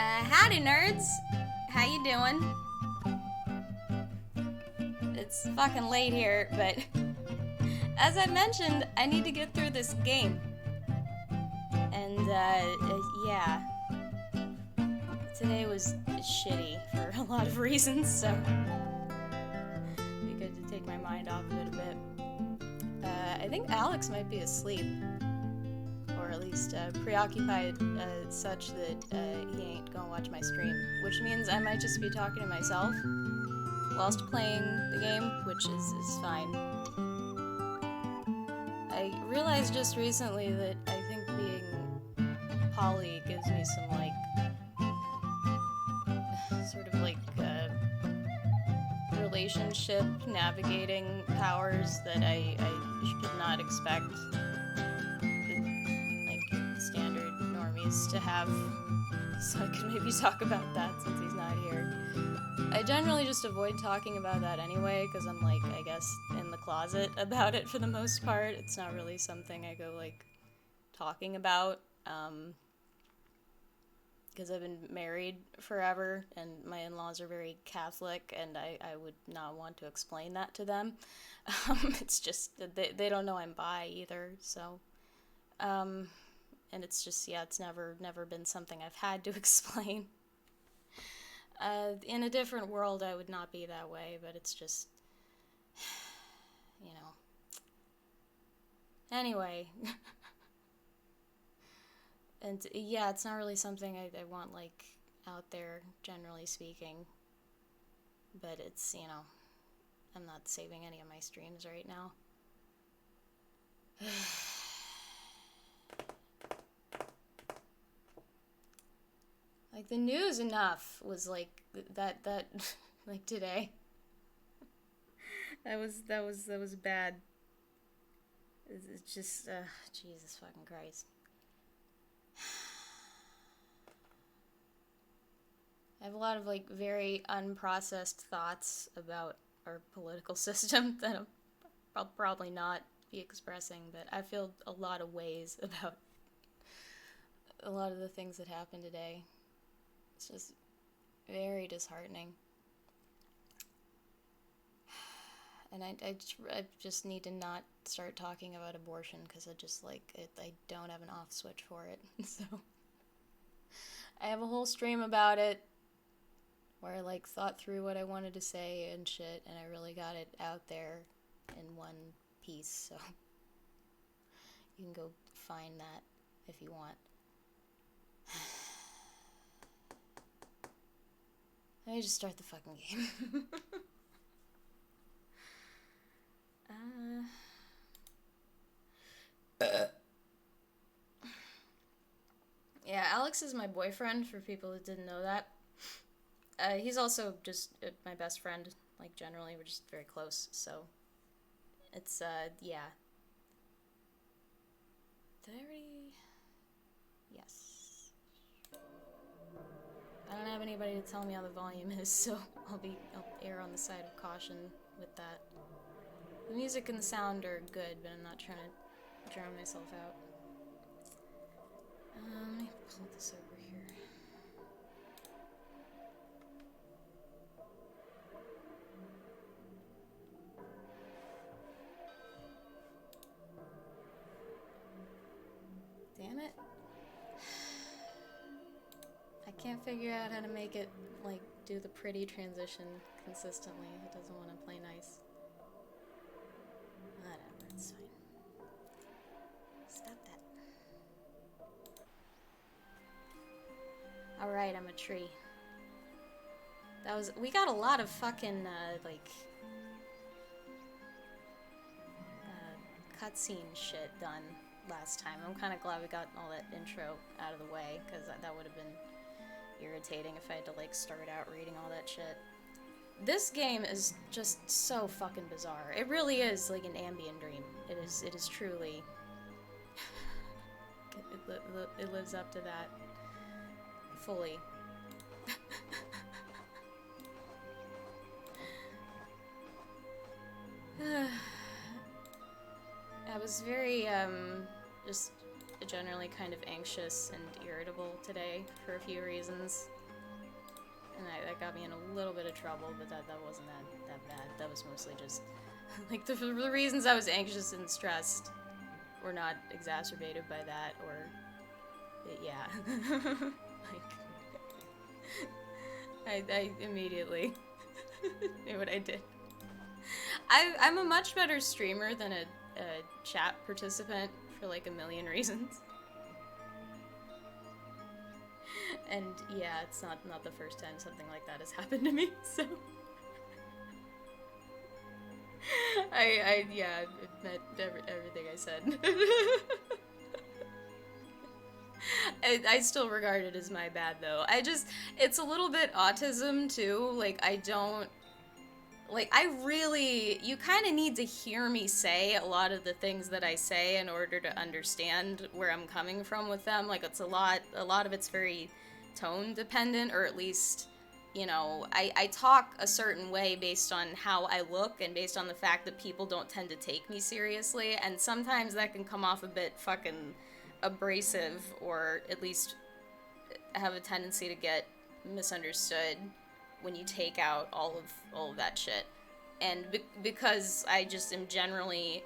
Howdy nerds! How you doing? It's fucking late here, but as I mentioned, I need to get through this game. And, yeah. Today was shitty for a lot of reasons, so it'd be good to take my mind off of it a bit. I think Alex might be asleep. Or at least preoccupied such that he ain't gonna watch my stream. Which means I might just be talking to myself whilst playing the game, which is fine. I realized just recently that I think being poly gives me some, like, sort of like, relationship navigating powers that I should not expect standard normies to have, so I can maybe talk about that since he's not here. I generally just avoid talking about that anyway, because I'm, like, I guess, in the closet about it for the most part. It's not really something I go, like, talking about, because I've been married forever, and my in-laws are very Catholic, and I would not want to explain that to them. It's just, they don't know I'm bi either, so, and it's just, yeah, it's never been something I've had to explain. In a different world, I would not be that way, but it's just, you know. Anyway. And, yeah, it's not really something I want, like, out there, generally speaking. But it's, you know, I'm not saving any of my streams right now. Like, the news enough was, like, that, like, today. That was bad. It's just, Jesus fucking Christ. I have a lot of, like, very unprocessed thoughts about our political system that I'll probably not be expressing, but I feel a lot of ways about a lot of the things that happened today. It's just very disheartening. And I just need to not start talking about abortion, because I just, like, I don't have an off switch for it. So I have a whole stream about it where I, like, thought through what I wanted to say and shit, and I really got it out there in one piece, so you can go find that if you want. Let me just start the fucking game. Yeah, Alex is my boyfriend, for people that didn't know that. He's also just my best friend, like, generally, we're just very close, so it's, yeah. Did I already? Yes. I don't have anybody to tell me how the volume is, so I'll err on the side of caution with that. The music and the sound are good, but I'm not trying to drown myself out. Let me pull this over here. Damn it. I can't figure out how to make it, like, do the pretty transition consistently. It doesn't want to play nice. Whatever, it's fine. Stop that. Alright, I'm a tree. We got a lot of fucking, like, cutscene shit done last time. I'm kind of glad we got all that intro out of the way, because that would have been irritating if I had to, like, start out reading all that shit. This game is just so fucking bizarre. It really is like an Ambien dream. It is truly... it lives up to that fully. I was very, just generally kind of anxious and irritable today for a few reasons. And that got me in a little bit of trouble, but that wasn't that bad. That was mostly just, like, the reasons I was anxious and stressed were not exacerbated by that, or, yeah. Like, I immediately knew what I did. I'm a much better streamer than a chat participant for, like, a million reasons. And yeah, it's not the first time something like that has happened to me, so I admit everything I said. I still regard it as my bad, though. It's a little bit autism, too. Like, you kind of need to hear me say a lot of the things that I say in order to understand where I'm coming from with them. Like, a lot of it's very tone dependent, or at least, you know, I talk a certain way based on how I look and based on the fact that people don't tend to take me seriously, and sometimes that can come off a bit fucking abrasive, or at least have a tendency to get misunderstood when you take out all of that shit. And because I just am generally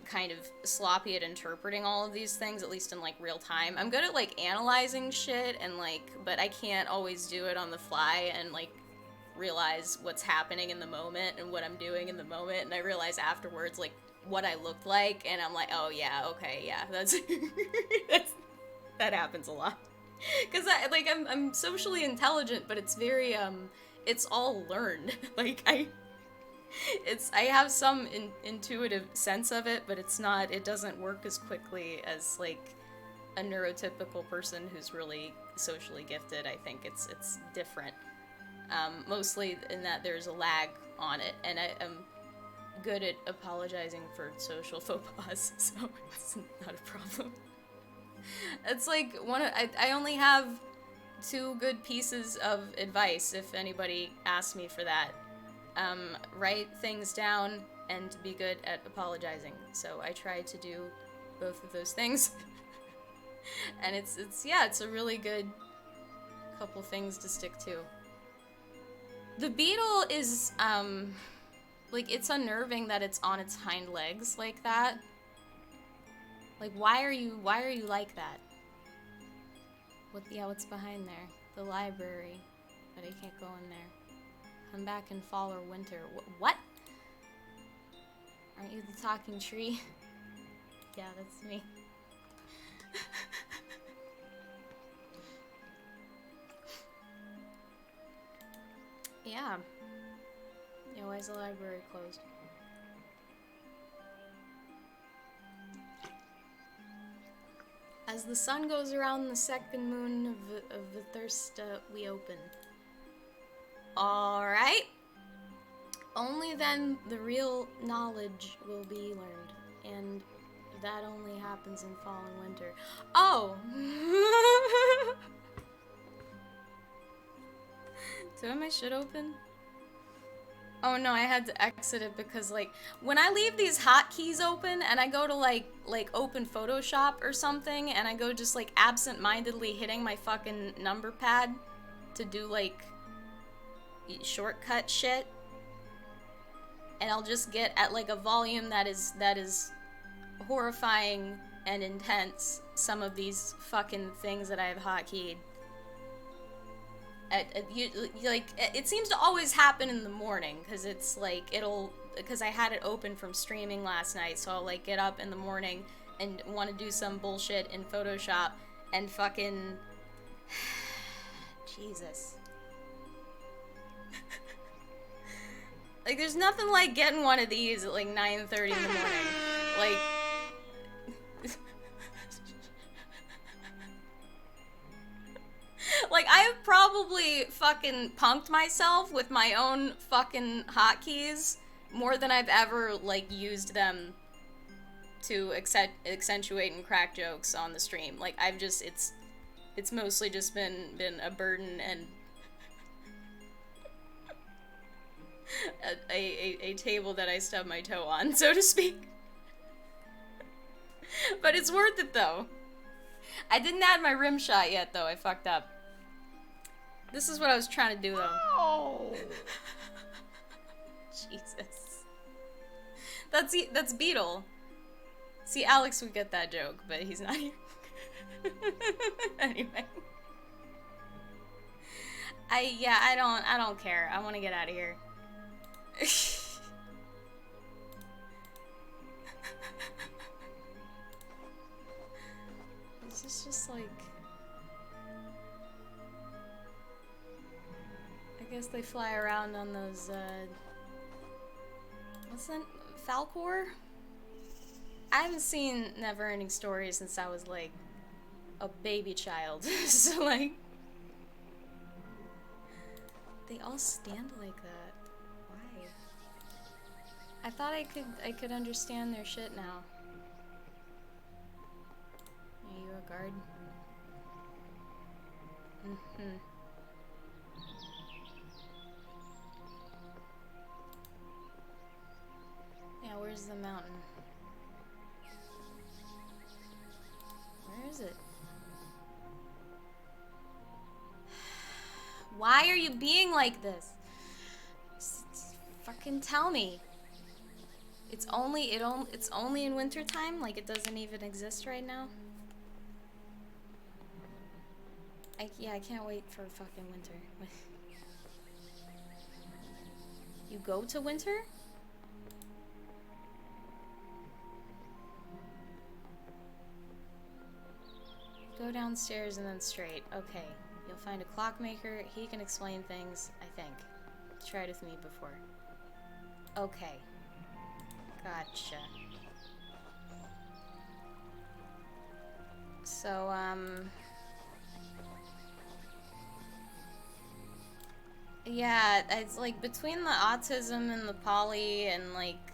kind of sloppy at interpreting all of these things, at least in, like, real time. I'm good at, like, analyzing shit, and, like, but I can't always do it on the fly and, like, realize what's happening in the moment and what I'm doing in the moment, and I realize afterwards, like, what I looked like, and I'm like, oh yeah, okay, yeah, that happens a lot. Because I'm socially intelligent, but it's very, it's all learned. Like, I have some intuitive sense of it, but it doesn't work as quickly as, like, a neurotypical person who's really socially gifted. I think it's different. Mostly in that there's a lag on it, and I'm good at apologizing for social faux pas, so it's not a problem. It's like I only have 2 good pieces of advice if anybody asks me for that. Write things down and be good at apologizing. So I try to do both of those things. And it's a really good couple things to stick to. The beetle is, like, it's unnerving that it's on its hind legs like that. Like, why are you like that? What's behind there? The library. But I can't go in there. Come back in fall or winter. What? Aren't you the talking tree? Yeah, that's me. Yeah. Yeah, why is the library closed? As the sun goes around the second moon of the thirst, we open. Alright. Only then the real knowledge will be learned. And that only happens in fall and winter. Oh! Do I have my shit open? Oh no, I had to exit it because, like, when I leave these hotkeys open and I go to, like open Photoshop or something, and I go just, like, absent-mindedly hitting my fucking number pad to do, like, shortcut shit, and I'll just get at, like, a volume that is horrifying and intense some of these fucking things that I have hotkeyed. It seems to always happen in the morning, because it's like, because I had it open from streaming last night, so I'll, like, get up in the morning and want to do some bullshit in Photoshop and fucking Jesus. Like, there's nothing like getting one of these at, like, 9:30 in the morning. Like, like, I've probably fucking punked myself with my own fucking hotkeys more than I've ever, like, used them to accentuate and crack jokes on the stream. Like, I've just, it's mostly just been a burden and a table that I stub my toe on, so to speak. But it's worth it, though. I didn't add my rim shot yet, though. I fucked up. This is what I was trying to do, though. Oh. Jesus. That's Beetle. See, Alex would get that joke, but he's not here. Anyway. I don't care. I want to get out of here. This is just like... I guess they fly around on those, what's that? Falcor? I haven't seen Neverending Story since I was, like, a baby child. So, like... They all stand like that. Why? I thought I could understand their shit now. Are you a guard? Mm-hmm. Yeah, where's the mountain? Where is it? Why are you being like this? Fucking tell me. It's only in wintertime? Like it doesn't even exist right now? I can't wait for fucking winter. You go to winter? Go downstairs and then straight. Okay. You'll find a clockmaker. He can explain things, I think. Tried with me before. Okay. Gotcha. So, yeah, it's like between the autism and the poly and like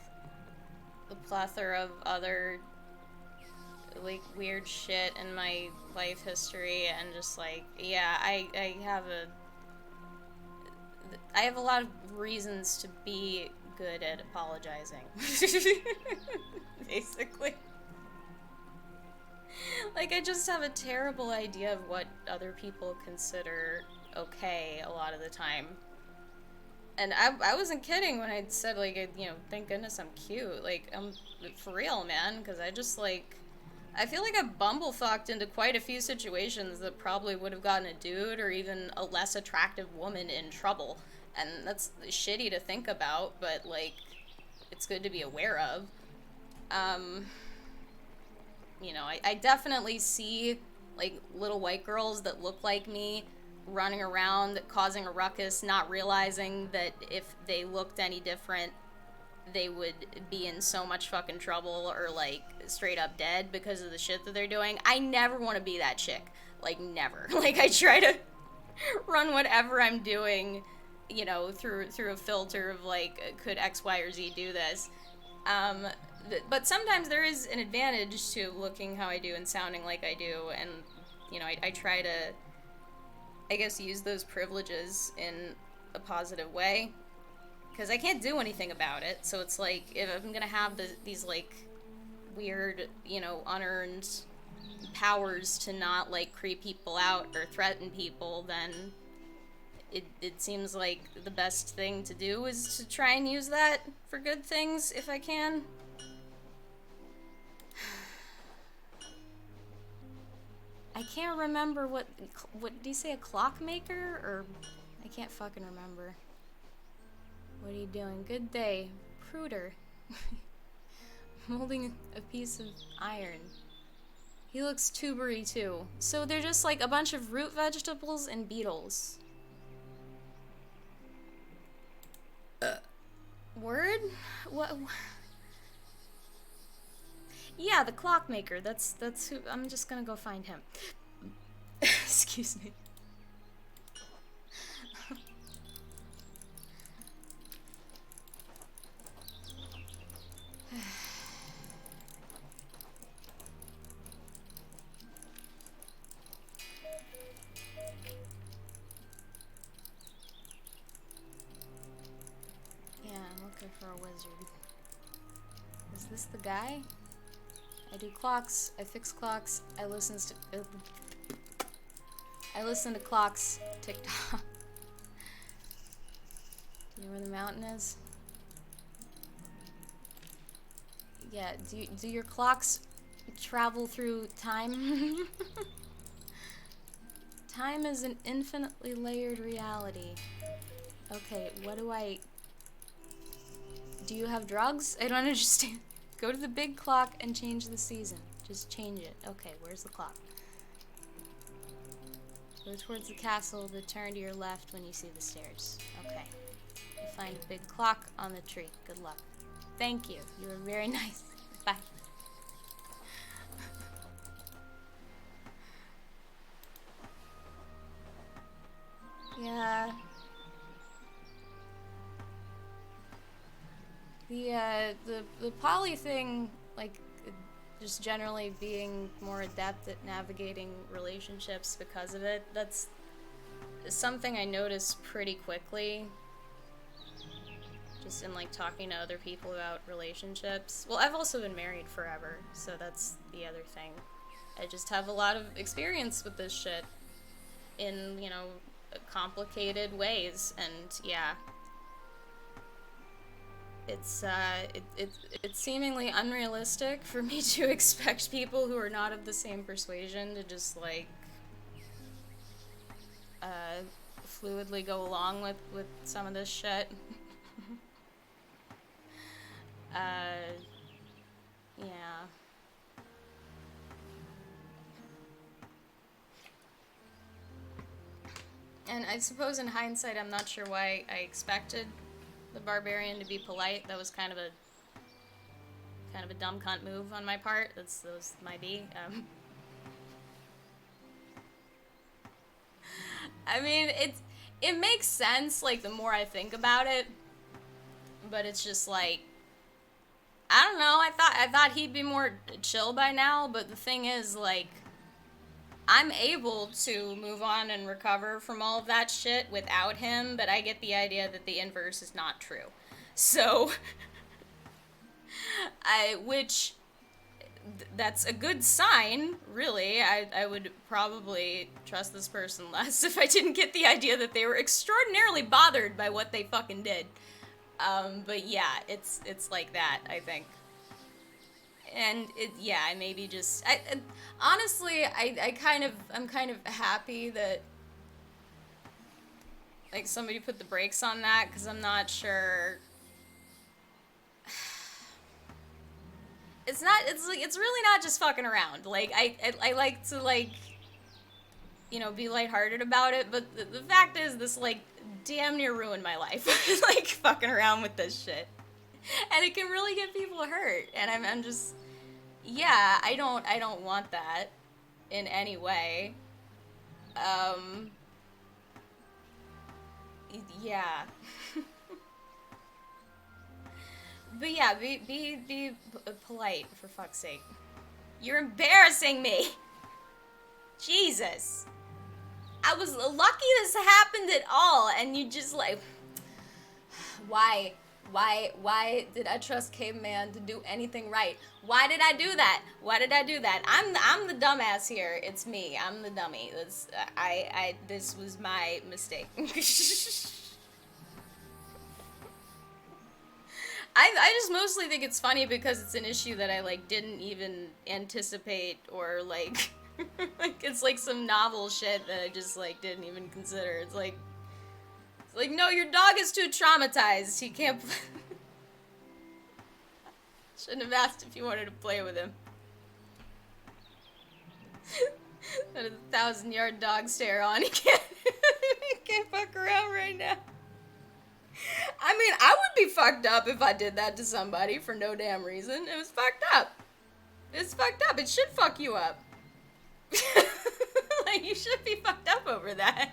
the plethora of other like weird shit in my life history and just like, yeah, I have a lot of reasons to be good at apologizing. Basically. Like, I just have a terrible idea of what other people consider okay a lot of the time. And I wasn't kidding when I said, like, you know, thank goodness I'm cute. Like, I'm for real, man, because I just, like, I feel like I've bumblefucked into quite a few situations that probably would have gotten a dude or even a less attractive woman in trouble. And that's shitty to think about, but, like, it's good to be aware of. You know, I definitely see, like, little white girls that look like me running around causing a ruckus, not realizing that if they looked any different, they would be in so much fucking trouble or, like, straight up dead because of the shit that they're doing. I never want to be that chick. Like, never. Like, I try to run whatever I'm doing, you know, through a filter of, like, could X, Y, or Z do this? But sometimes there is an advantage to looking how I do and sounding like I do, and, you know, I try to, I guess, use those privileges in a positive way. Because I can't do anything about it, so it's like, if I'm gonna have these, like, weird, you know, unearned powers to not, like, creep people out or threaten people, then it seems like the best thing to do is to try and use that for good things, if I can. I can't remember what did you say, a clockmaker? Or, I can't fucking remember. What are you doing? Good day. Pruder. Molding a piece of iron. He looks tubery too. So they're just like a bunch of root vegetables and beetles. Word? What? Yeah, the clockmaker. That's who. I'm just gonna go find him. Excuse me. Yeah, I'm looking for a wizard. Is this the guy? I do clocks, I fix clocks, I listen to clocks, TikTok. Do you know where the mountain is? Yeah, do your clocks travel through time? Time is an infinitely layered reality. Okay, what do I... Do you have drugs? I don't understand. Go to the big clock and change the season. Just change it. Okay, where's the clock? Go towards the castle, then turn to your left when you see the stairs. Okay. You find a big clock on the tree. Good luck. Thank you. You were very nice. Bye. Yeah. The poly thing, like, just generally being more adept at navigating relationships because of it, that's something I noticed pretty quickly. Just in, like, talking to other people about relationships. Well, I've also been married forever, so that's the other thing. I just have a lot of experience with this shit in, you know, complicated ways, and yeah. It's seemingly unrealistic for me to expect people who are not of the same persuasion to just, like, fluidly go along with some of this shit. Yeah. And I suppose in hindsight, I'm not sure why I expected the barbarian to be polite. That was kind of a dumb cunt move on my part. Those might be. I mean, it makes sense, like, the more I think about it, but it's just like, I don't know. I thought he'd be more chill by now, but the thing is, like, I'm able to move on and recover from all of that shit without him, but I get the idea that the inverse is not true. So, that's a good sign, really. I would probably trust this person less if I didn't get the idea that they were extraordinarily bothered by what they fucking did. But yeah, it's like that, I think. And I maybe just, honestly, I'm kind of happy that, like, somebody put the brakes on that, because I'm not sure. It's really not just fucking around. Like, I like to, like, you know, be lighthearted about it, but the fact is, this, like, damn near ruined my life. Like, fucking around with this shit. And it can really get people hurt, and I'm just, yeah, I don't want that in any way. Yeah. But yeah, be polite, for fuck's sake. You're embarrassing me! Jesus. I was lucky this happened at all, and you just, like, why did I trust Caveman to do anything right? Why did I do that? Why did I do that? I'm the dumbass here. It's me. I'm the dummy. This was my mistake. I just mostly think it's funny because it's an issue that I, like, didn't even anticipate, or, like, like, it's like some novel shit that I just, like, didn't even consider. It's like, no, your dog is too traumatized. He can't play. Shouldn't have asked if you wanted to play with him. That is a 1,000-yard dog stare on. He can't fuck around right now. I mean, I would be fucked up if I did that to somebody for no damn reason. It was fucked up. It's fucked up. It should fuck you up. Like, you should be fucked up over that.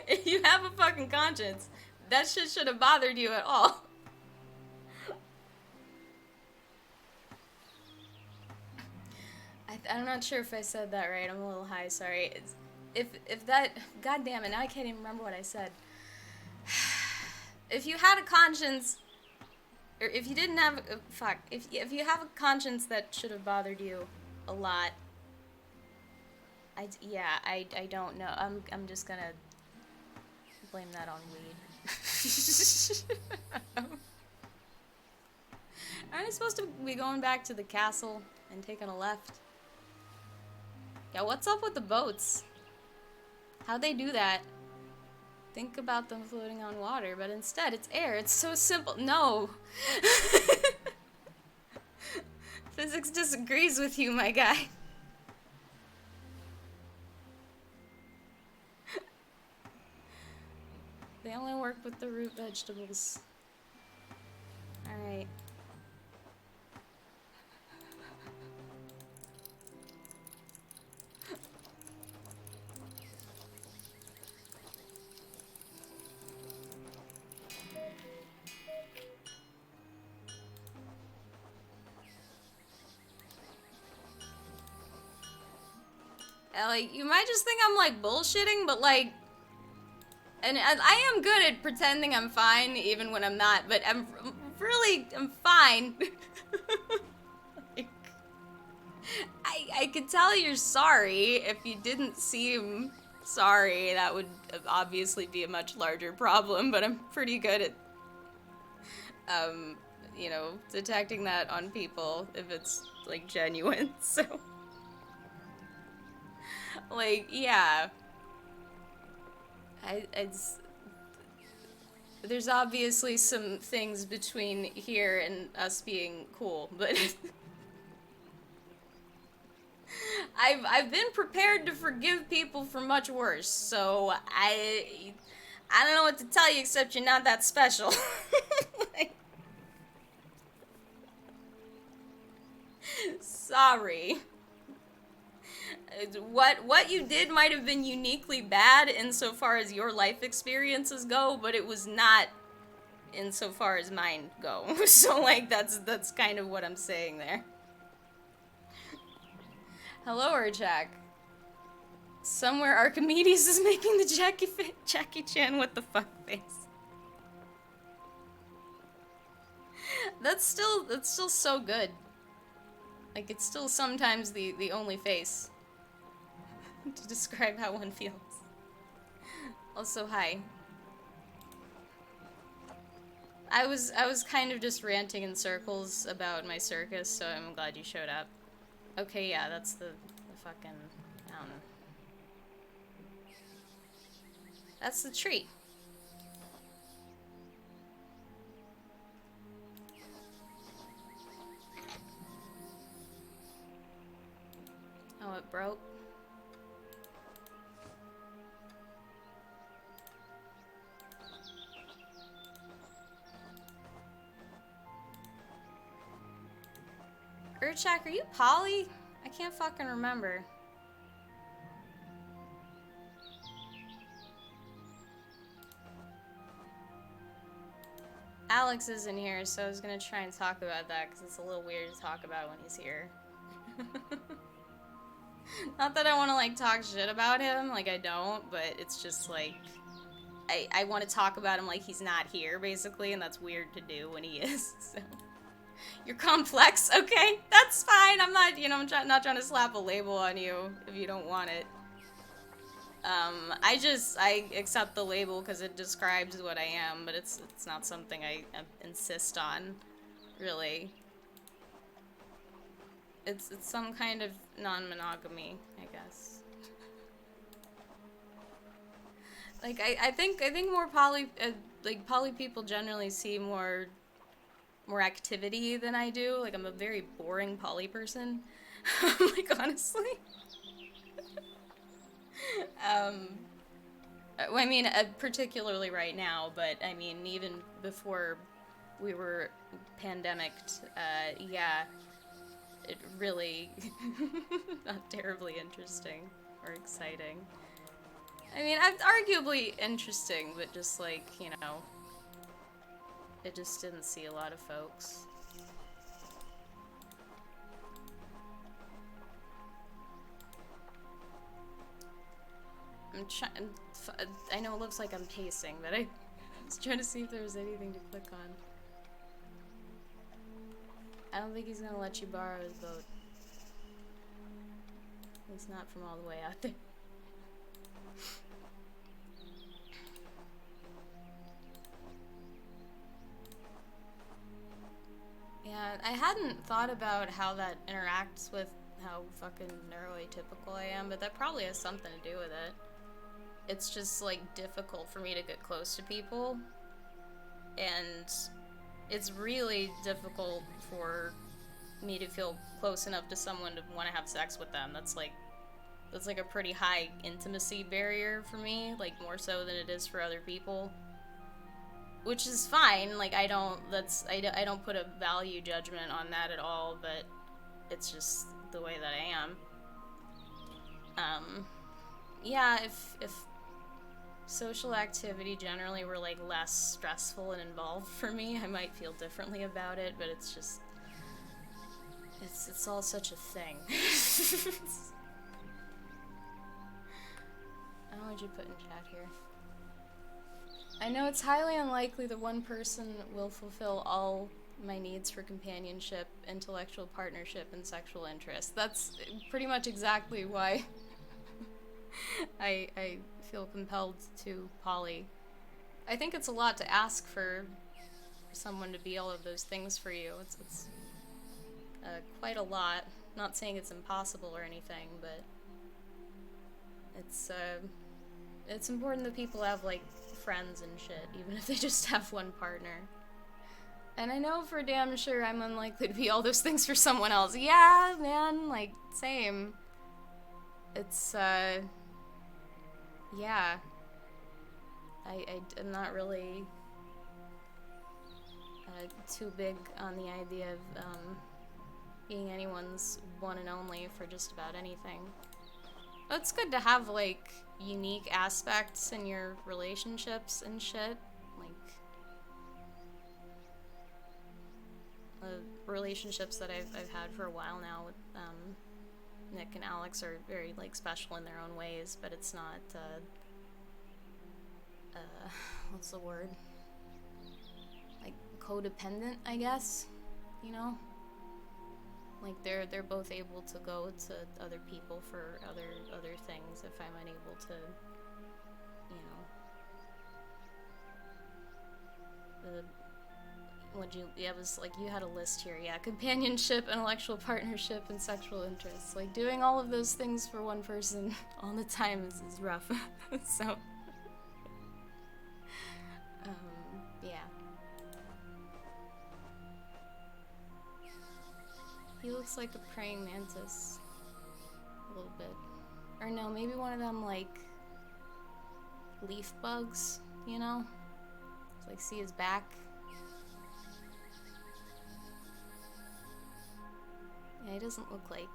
If you have a fucking conscience, that shit should have bothered you at all. I'm not sure if I said that right. I'm a little high, sorry. If that, god damn it, now I can't even remember what I said. If you had a conscience, or if you didn't have, fuck, if you have a conscience that should have bothered you a lot, I don't know. I'm just gonna blame that on weed. Aren't I supposed to be going back to the castle and taking a left? Yeah, what's up with the boats? How'd they do that? Think about them floating on water, but instead it's air. It's so simple. No! Physics disagrees with you, my guy. They only work with the root vegetables. Alright. Like, you might just think I'm, like, bullshitting, but, like... And I am good at pretending I'm fine, even when I'm not, but I'm fine. Like, I could tell you're sorry. If you didn't seem sorry, that would obviously be a much larger problem, but I'm pretty good at, you know, detecting that on people if it's, like, genuine, so... Like, yeah. There's obviously some things between here and us being cool, but... I've been prepared to forgive people for much worse, so I don't know what to tell you except you're not that special. Like, sorry. What you did might have been uniquely bad insofar as your life experiences go, but it was not insofar as mine go. So, like, that's kind of what I'm saying there. Hello, Urchak. Somewhere Archimedes is making the Jackie Chan with the fuck face. That's still so good. Like, it's still sometimes the only face to describe how one feels. Also, hi. I was kind of just ranting in circles about my circus, so I'm glad you showed up. Okay, yeah, that's the fucking, that's the tree. Oh, it broke. Urchak, are you Polly? I can't fucking remember. Alex isn't here, so I was gonna try and talk about that, because it's a little weird to talk about when he's here. Not that I want to, like, talk shit about him, like, I don't, but it's just, like, I want to talk about him like he's not here, basically, and that's weird to do when he is, so... You're complex, okay? That's fine. I'm not, you know, not trying to slap a label on you if you don't want it. I accept the label because it describes what I am, but it's not something I insist on, really. It's some kind of non-monogamy, I guess. Like, I think more poly people generally see more activity than I do. Like, I'm a very boring poly person. Like, honestly. I mean, particularly right now, but I mean, even before we were pandemicked, yeah, it really not terribly interesting or exciting. I mean, arguably interesting, but just like, you know, it just didn't see a lot of folks. I'm trying. I know it looks like I'm pacing, but I was trying to see if there was anything to click on. I don't think he's gonna let you borrow his boat. At least not from all the way out there. Yeah, I hadn't thought about how that interacts with how fucking neuroatypical I am, but that probably has something to do with it. It's just, like, difficult for me to get close to people. And it's really difficult for me to feel close enough to someone to want to have sex with them. That's like a pretty high intimacy barrier for me, like more so than it is for other people. Which is fine, like I don't put a value judgment on that at all, but it's just the way that I am. Yeah, if social activity generally were like less stressful and involved for me, I might feel differently about it, but it's just it's all such a thing. What would you put in chat here? I know it's highly unlikely that one person will fulfill all my needs for companionship, intellectual partnership, and sexual interest. That's pretty much exactly why I feel compelled to poly. I think it's a lot to ask for someone to be all of those things for you. It's quite a lot. Not saying it's impossible or anything, but it's important that people have, like, friends and shit, even if they just have one partner. And I know for damn sure I'm unlikely to be all those things for someone else. Yeah, man, like, same. It's, yeah. I'm not really too big on the idea of being anyone's one and only for just about anything. But it's good to have, like, unique aspects in your relationships and shit. Like, relationships that I've had for a while now with Nick and Alex are very, like, special in their own ways, but it's not, what's the word? Like, codependent, I guess, you know? Like, they're both able to go to other people for other things if I'm unable to, you know. It was like, you had a list here, yeah. Companionship, intellectual partnership, and sexual interests. Like, doing all of those things for one person all the time is rough. So, yeah. He looks like a praying mantis. A little bit. Or no, maybe one of them, like, leaf bugs, you know? It's like, see his back? Yeah, he doesn't look like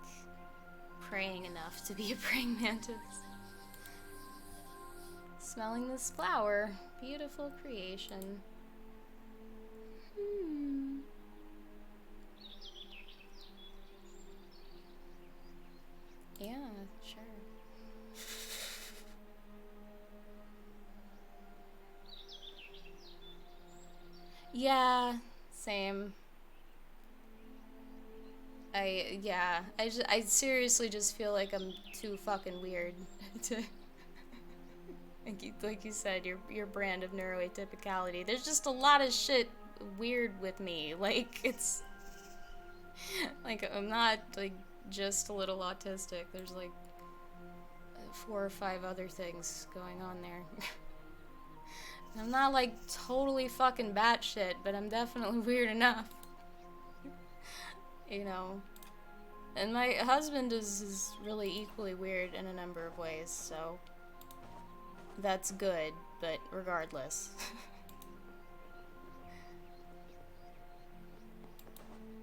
praying enough to be a praying mantis. Smelling this flower. Beautiful creation. Yeah, sure. Yeah, same. I seriously just feel like I'm too fucking weird to, like you said, your brand of neuroatypicality. There's just a lot of shit weird with me. Like, it's, like, I'm not, like, just a little autistic. There's, like, 4 or 5 other things going on there. I'm not, like, totally fucking batshit, but I'm definitely weird enough. You know. And my husband is really equally weird in a number of ways, so that's good, but regardless.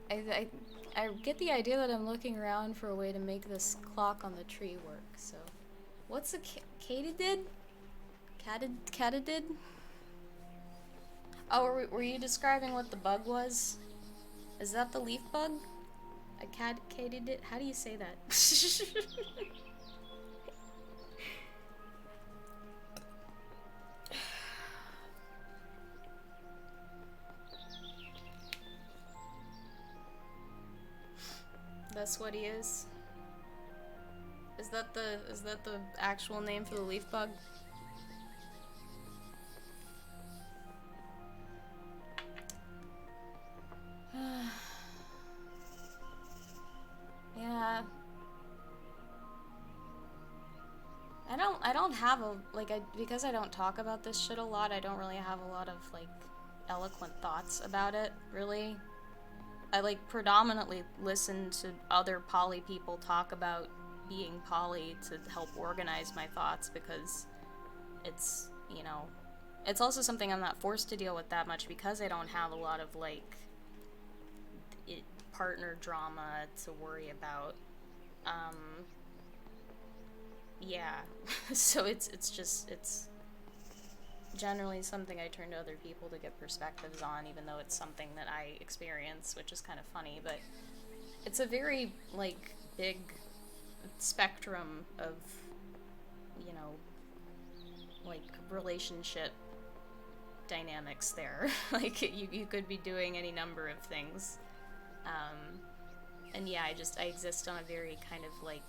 I get the idea that I'm looking around for a way to make this clock on the tree work, so... What's a katydid? Katydid? Oh, were you describing what the bug was? Is that the leaf bug? A katydid? How do you say that? That's what he is. Is that the actual name for the leaf bug? Yeah. I don't have a, like, because I don't talk about this shit a lot, I don't really have a lot of, like, eloquent thoughts about it, really. I, like, predominantly listen to other poly people talk about being poly to help organize my thoughts, because it's, you know, it's also something I'm not forced to deal with that much because I don't have a lot of, like, partner drama to worry about. Yeah. So it's generally something I turn to other people to get perspectives on, even though it's something that I experience, which is kind of funny, but it's a very, like, big spectrum of, you know, like, relationship dynamics there. Like, you could be doing any number of things. And yeah, I exist on a very kind of, like,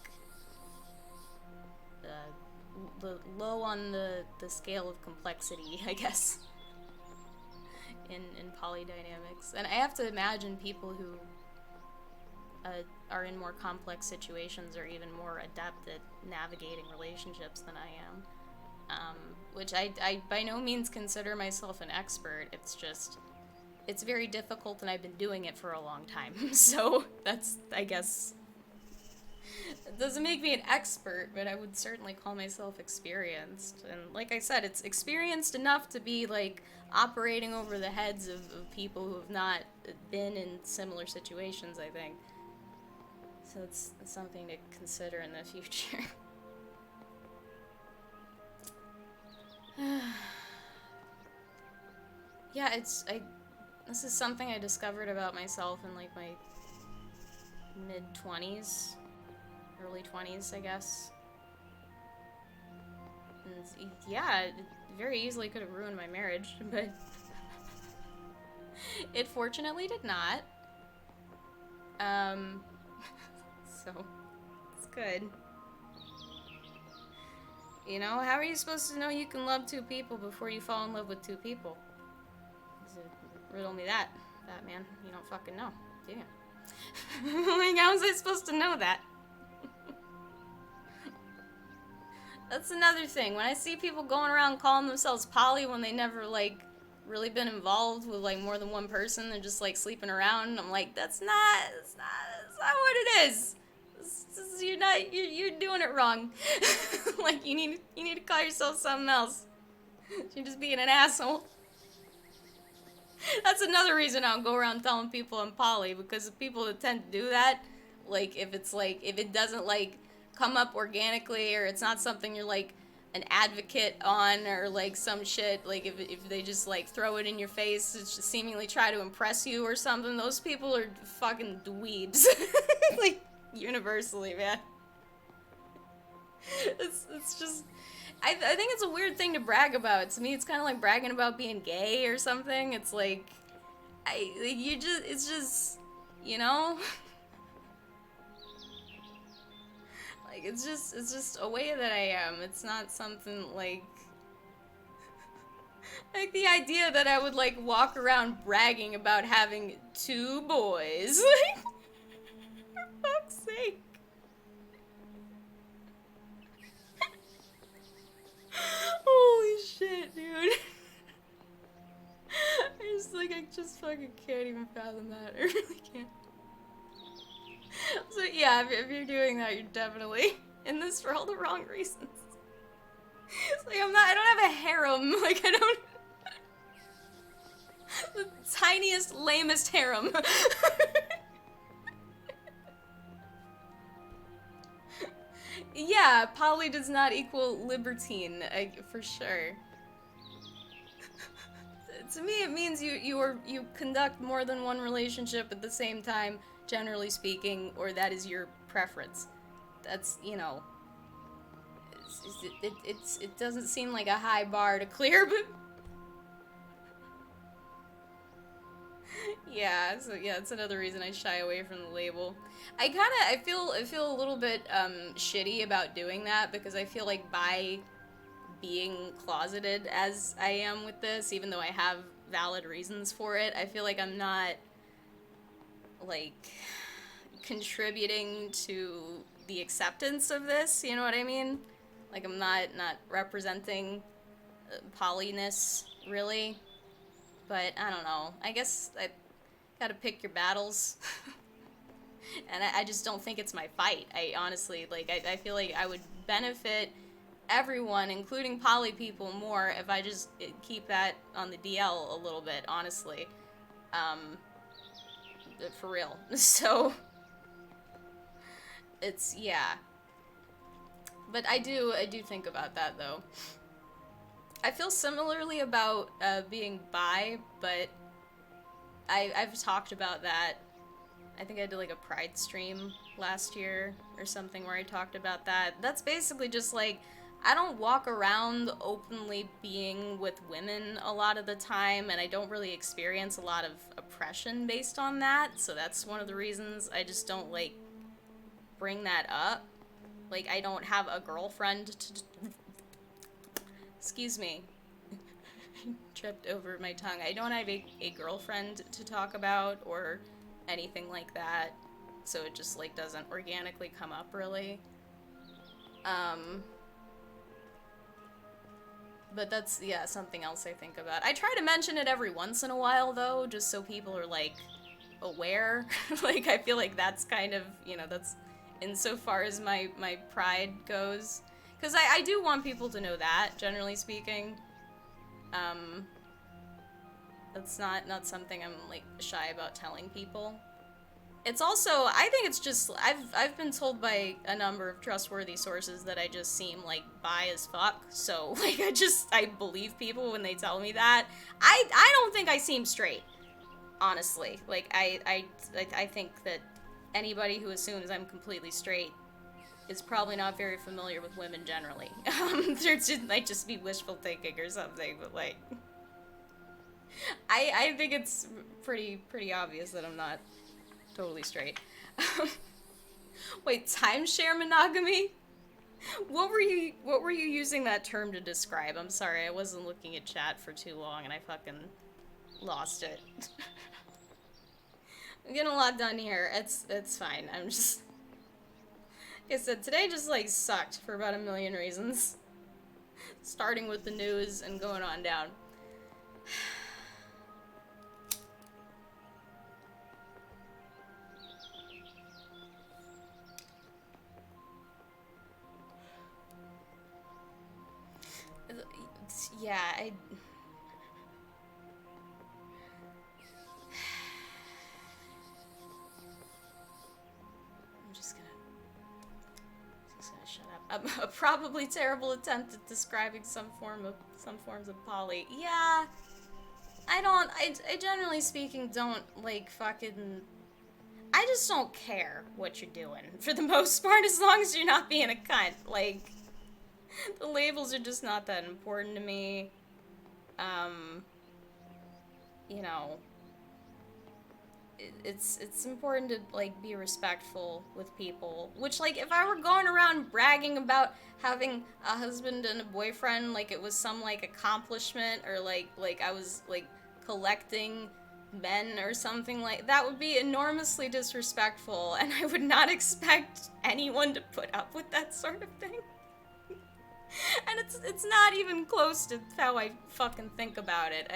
the low on the scale of complexity, I guess, in polydynamics. And I have to imagine people who are in more complex situations are even more adept at navigating relationships than I am. Which I by no means consider myself an expert. It's just, it's very difficult, and I've been doing it for a long time. So that's, I guess, it doesn't make me an expert, but I would certainly call myself experienced. And like I said, it's experienced enough to be, like, operating over the heads of people who have not been in similar situations, I think. So it's something to consider in the future. Yeah, this is something I discovered about myself in, like, my mid-20s. Early 20s, I guess. And yeah, it very easily could have ruined my marriage, but it fortunately did not. So it's good. You know, how are you supposed to know you can love two people before you fall in love with two people? Riddle me that, Batman. You don't fucking know, do you? Like, how was I supposed to know that? That's another thing. When I see people going around calling themselves poly when they never, like, really been involved with, like, more than one person, they're just, like, sleeping around, I'm like, that's not what it is. You're doing it wrong. Like, you need to call yourself something else. You're just being an asshole. That's another reason I don't go around telling people I'm poly, because the people that tend to do that, like, if it doesn't, like, come up organically, or it's not something you're, like, an advocate on, or, like, some shit, like, if they just, like, throw it in your face, it's just seemingly try to impress you or something, those people are fucking dweebs. Like, universally, man. It's just, I think it's a weird thing to brag about. To me, it's kind of like bragging about being gay or something. It's like, it's just, you know? Like, it's just a way that I am. It's not something, like, like, the idea that I would, like, walk around bragging about having two boys. Like, for fuck's sake. Holy shit, dude. I just fucking can't even fathom that. I really can't. So yeah, if you're doing that, you're definitely in this for all the wrong reasons. It's like, I don't have a harem. Like, I don't... The tiniest, lamest harem. Yeah, poly does not equal libertine, for sure. To me, it means you conduct more than one relationship at the same time, generally speaking, or that is your preference. That's, you know, it doesn't seem like a high bar to clear, but Yeah, so yeah, it's another reason I shy away from the label. I feel a little bit shitty about doing that because I feel like by being closeted as I am with this, even though I have valid reasons for it, I feel like I'm not like contributing to the acceptance of this, you know what I mean? Like I'm not representing polyness really, but I don't know. I guess I gotta pick your battles. And I just don't think it's my fight. I honestly, like, I feel like I would benefit everyone, including poly people, more if I just keep that on the DL a little bit, honestly. Um, for real. So, it's, yeah. But I do think about that, though. I feel similarly about being bi, but I've talked about that. I think I did like a Pride stream last year or something where I talked about that. That's basically just like, I don't walk around openly being with women a lot of the time, and I don't really experience a lot of oppression based on that, so that's one of the reasons I just don't, like, bring that up. Like, I don't have a girlfriend to... Excuse me. Tripped over my tongue. I don't have a girlfriend to talk about or anything like that, so it just, like, doesn't organically come up, really. But that's, yeah, something else I think about. I try to mention it every once in a while, though, just so people are, like, aware. Like, I feel like that's kind of, you know, that's insofar as my pride goes. Because I do want people to know that, generally speaking. That's not something I'm, like, shy about telling people. It's also, I think it's just, I've been told by a number of trustworthy sources that I just seem, like, bi as fuck, so, like, I believe people when they tell me that. I don't think I seem straight, honestly. Like, I think that anybody who assumes I'm completely straight is probably not very familiar with women generally. There might just be wishful thinking or something, but, like, I think it's pretty obvious that I'm not totally straight. Wait, timeshare monogamy? What were you using that term to describe? I'm sorry, I wasn't looking at chat for too long and I fucking lost it. I'm getting a lot done here. It's fine. I'm just, like I said, today just, like, sucked for about a million reasons. Starting with the news and going on down. Yeah, I'm just gonna shut up. A probably terrible attempt at describing some forms of poly. Yeah, I generally speaking don't, like, fucking, I just don't care what you're doing, for the most part, as long as you're not being a cunt. Like, the labels are just not that important to me. You know, it's important to, like, be respectful with people. Which, like, if I were going around bragging about having a husband and a boyfriend, like it was some, like, accomplishment, or like I was, like, collecting men or something, like that would be enormously disrespectful, and I would not expect anyone to put up with that sort of thing. And it's not even close to how I fucking think about it.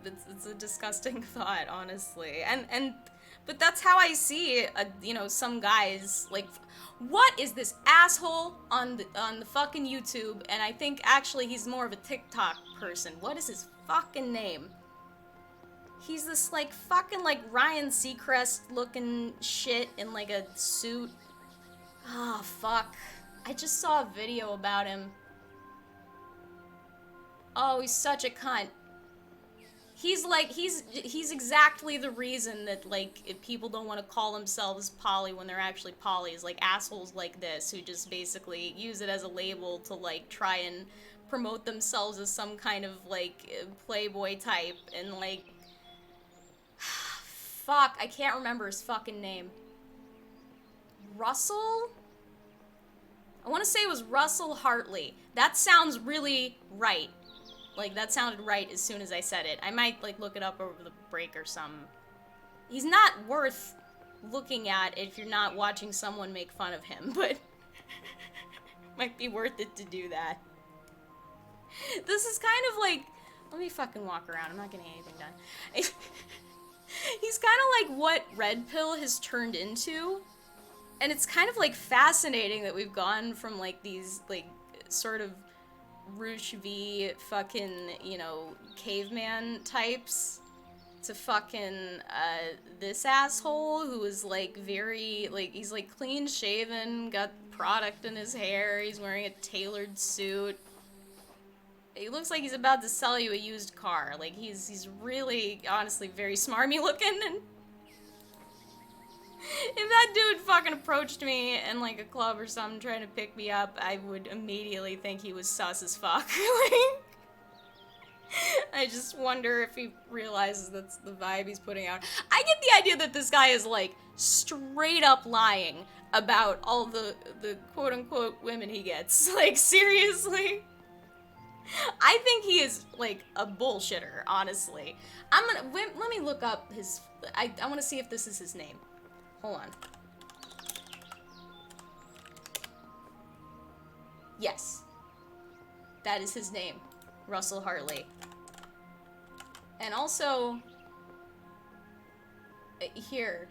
It's a disgusting thought, honestly. But that's how I see, you know, some guys, like, what is this asshole on the fucking YouTube? And I think actually he's more of a TikTok person. What is his fucking name? He's this, like, fucking, like, Ryan Seacrest looking shit in, like, a suit. Ah, fuck. I just saw a video about him. Oh, he's such a cunt. He's like, he's exactly the reason that, like, if people don't want to call themselves poly when they're actually poly, is, like, assholes like this who just basically use it as a label to, like, try and promote themselves as some kind of, like, playboy type, and, like, Fuck, I can't remember his fucking name. Russell? I want to say it was Russell Hartley. That sounds really right. Like, that sounded right as soon as I said it. I might, like, look it up over the break or something. He's not worth looking at if you're not watching someone make fun of him, but might be worth it to do that. This is kind of like, let me fucking walk around. I'm not getting anything done. He's kind of like what Red Pill has turned into. And it's kind of like fascinating that we've gone from like these like sort of Roosh V fucking, you know, caveman types to fucking this asshole who is like very like, he's like clean shaven, got product in his hair, he's wearing a tailored suit. He looks like he's about to sell you a used car. Like he's really honestly very smarmy looking, and if that dude fucking approached me in, like, a club or something trying to pick me up, I would immediately think he was sus as fuck. I just wonder if he realizes that's the vibe he's putting out. I get the idea that this guy is, like, straight up lying about all the quote-unquote women he gets. Like, seriously? I think he is, like, a bullshitter, honestly. Let me look up his, I want to see if this is his name. Hold on. Yes. That is his name. Russell Hartley. And also... here.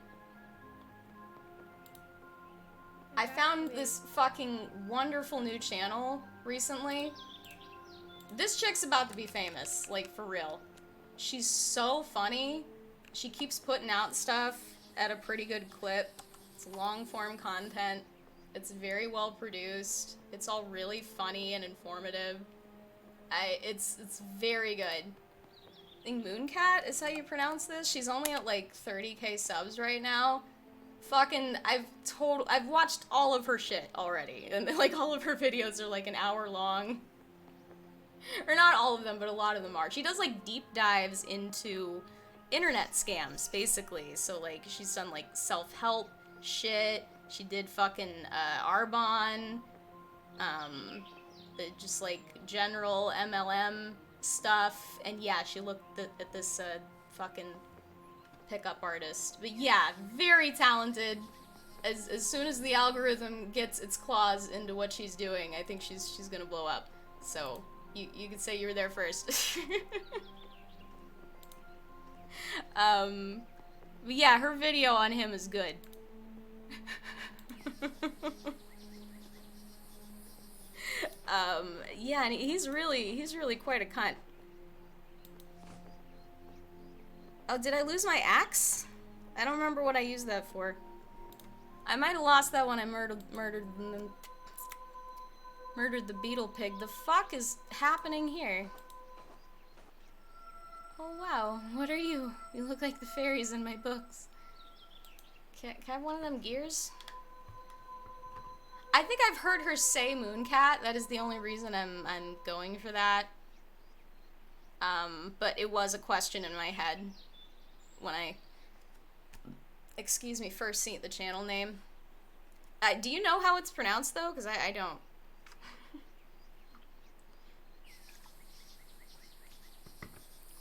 I found this fucking wonderful new channel recently. This chick's about to be famous, like, for real. She's so funny. She keeps putting out stuff at a pretty good clip. It's long-form content. It's very well produced. It's all really funny and informative. It's very good. I think Mooncat is how you pronounce this. She's only at like 30k subs right now. Fucking, I've watched all of her shit already. And like all of her videos are like an hour long. Or not all of them, but a lot of them are. She does like deep dives into internet scams, basically. So, like, she's done, like, self-help shit. She did fucking, Arbonne. Just, like, general MLM stuff. And, yeah, she looked at this, fucking pickup artist. But, yeah, very talented. As soon as the algorithm gets its claws into what she's doing, I think she's gonna blow up. So, you could say you were there first. But yeah, her video on him is good. Yeah, and he's really quite a cunt. Oh, did I lose my axe? I don't remember what I used that for. I might have lost that when I murdered the beetle pig. The fuck is happening here? Oh wow, what are you? You look like the fairies in my books. Can I have one of them gears? I think I've heard her say Mooncat. That is the only reason I'm going for that. But it was a question in my head when I, excuse me, first seen the channel name. Do you know how it's pronounced though? Because I don't.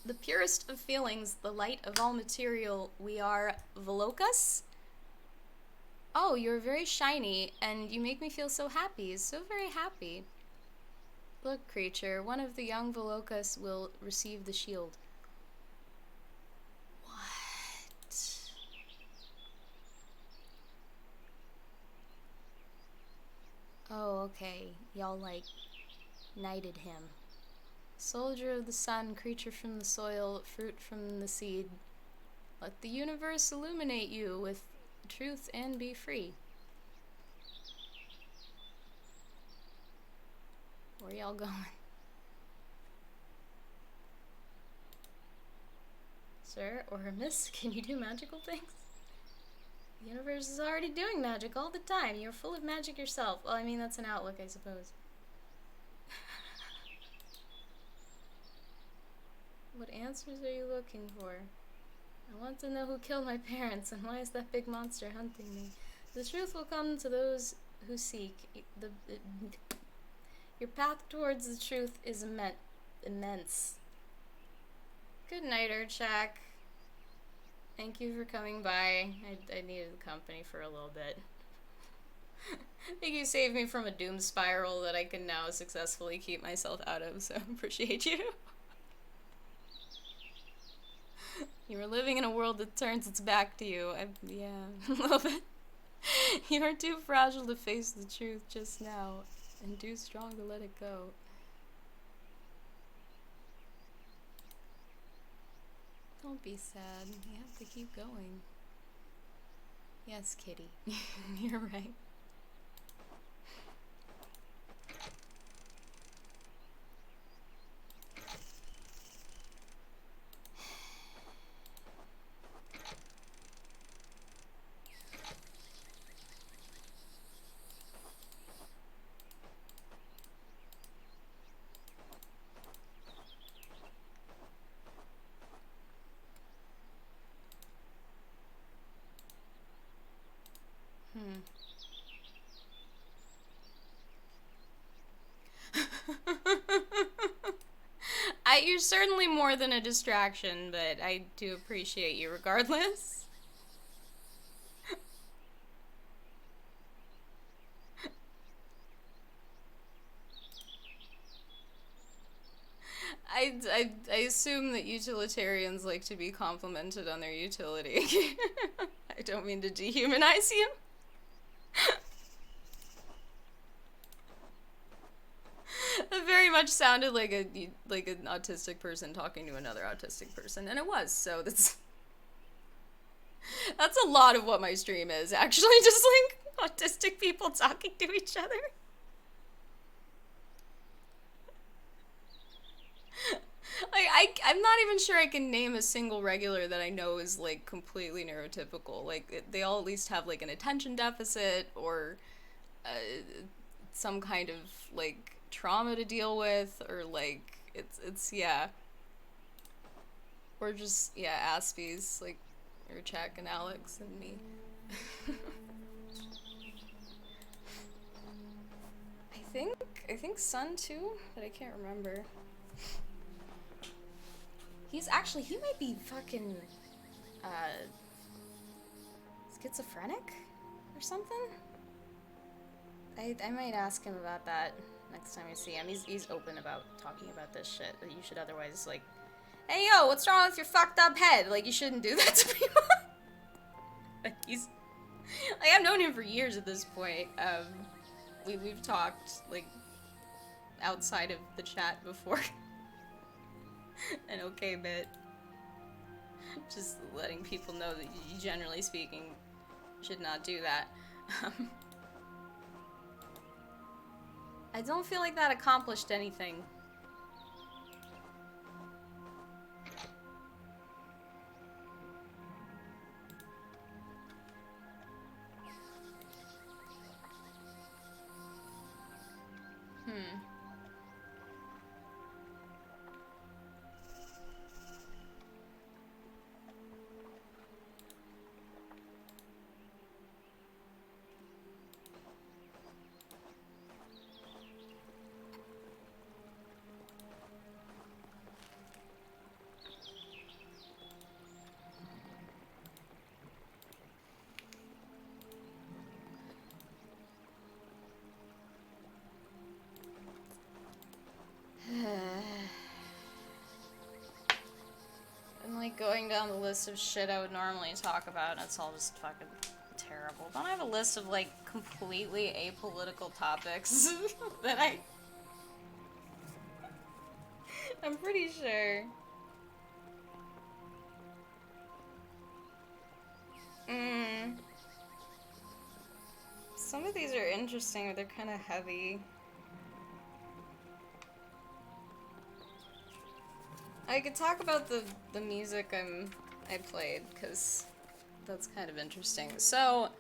The purest of feelings, the light of all material, we are Volocus. Oh, you're very shiny, and you make me feel so happy, so very happy. Look, creature, one of the young Volocus will receive the shield. What? Oh, okay. Y'all, like, knighted him. Soldier of the sun, creature from the soil, fruit from the seed. Let the universe illuminate you with truth and be free. Where y'all going? Sir or miss, can you do magical things? The universe is already doing magic all the time. You're full of magic yourself. Well, I mean, that's an outlook, I suppose. What answers are you looking for? I want to know who killed my parents and why is that big monster hunting me. The truth will come to those who seek. Your path towards the truth is immense. Good night, Urchak. Thank you for coming by. I needed company for a little bit. I think you saved me from a doom spiral that I can now successfully keep myself out of, so appreciate you. You were living in a world that turns its back to you. Yeah, a little bit. You are too fragile to face the truth just now, and too strong to let it go. Don't be sad. You have to keep going. Yes, kitty. You're right. You're certainly more than a distraction, but I do appreciate you regardless. I assume that utilitarians like to be complimented on their utility. I don't mean to dehumanize you. It very much sounded like an autistic person talking to another autistic person, and it was, so that's a lot of what my stream is, actually, just like autistic people talking to each other. Like, I'm not even sure I can name a single regular that I know is, like, completely neurotypical. Like, they all at least have, like, an attention deficit or some kind of, like, trauma to deal with, or, like, it's yeah. Or just, yeah, Aspies, like, Urchak and Alex and me. I think Sun too, but I can't remember. He might be fucking, schizophrenic? Or something? I might ask him about that next time I see him. He's open about talking about this shit, that you should otherwise, like, hey yo, what's wrong with your fucked up head? Like, you shouldn't do that to people. Like, I've known him for years at this point. We've talked, like, outside of the chat before. An okay bit. Just letting people know that you, generally speaking, should not do that. I don't feel like that accomplished anything. I'm like going down the list of shit I would normally talk about, and it's all just fucking terrible. Don't I have a list of like completely apolitical topics that I'm pretty sure. Some of these are interesting, but they're kind of heavy. I could talk about the music I played, because that's kind of interesting. So,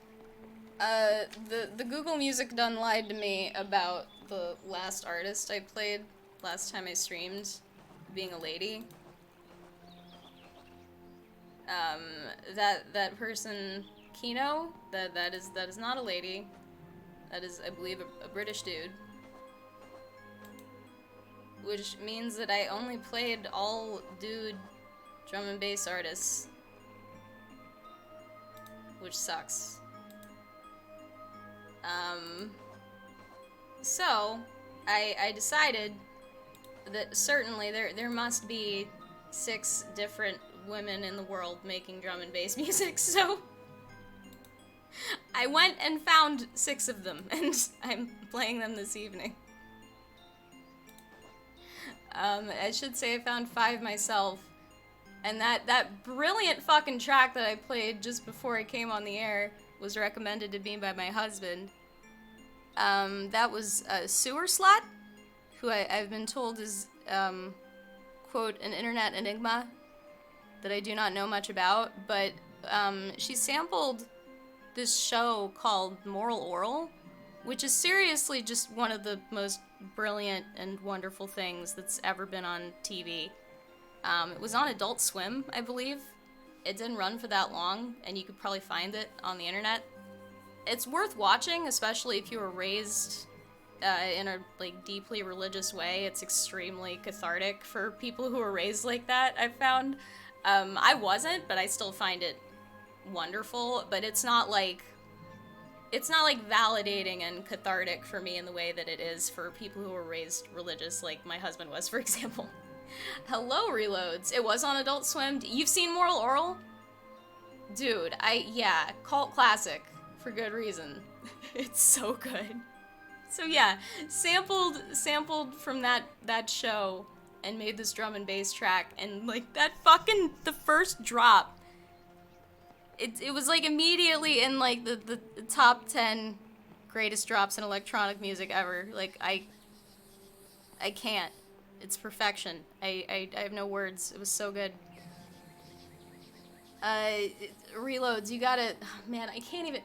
the Google Music done lied to me about the last artist I played last time I streamed being a lady. That person, Kino, that is not a lady. That is, I believe, a British dude. Which means that I only played all dude drum and bass artists. Which sucks. So, I decided that certainly there must be 6 different women in the world making drum and bass music, so I went and found 6 of them, and I'm playing them this evening. I should say I found 5 myself, and that brilliant fucking track that I played just before I came on the air was recommended to me by my husband. That was Sewerslvt, who I've been told is, quote, an internet enigma that I do not know much about, but she sampled this show called Moral Oral, which is seriously just one of the most brilliant and wonderful things that's ever been on TV. It was on Adult Swim, I believe. It didn't run for that long, and you could probably find it on the internet. It's worth watching, especially if you were raised in a deeply religious way. It's extremely cathartic for people who are raised like that, I've found. I wasn't, but I still find it wonderful, but it's not validating and cathartic for me in the way that it is for people who are raised religious, like my husband was, for example. Hello, Reloads. It was on Adult Swim. You've seen Moral Oral? Dude, yeah, cult classic, for good reason. It's so good. So yeah, sampled from that show and made this drum and bass track, and the first drop, it was immediately in the top 10 greatest drops in electronic music ever. I can't. It's perfection. I have no words. It was so good. Reloads, you gotta, man, I can't even.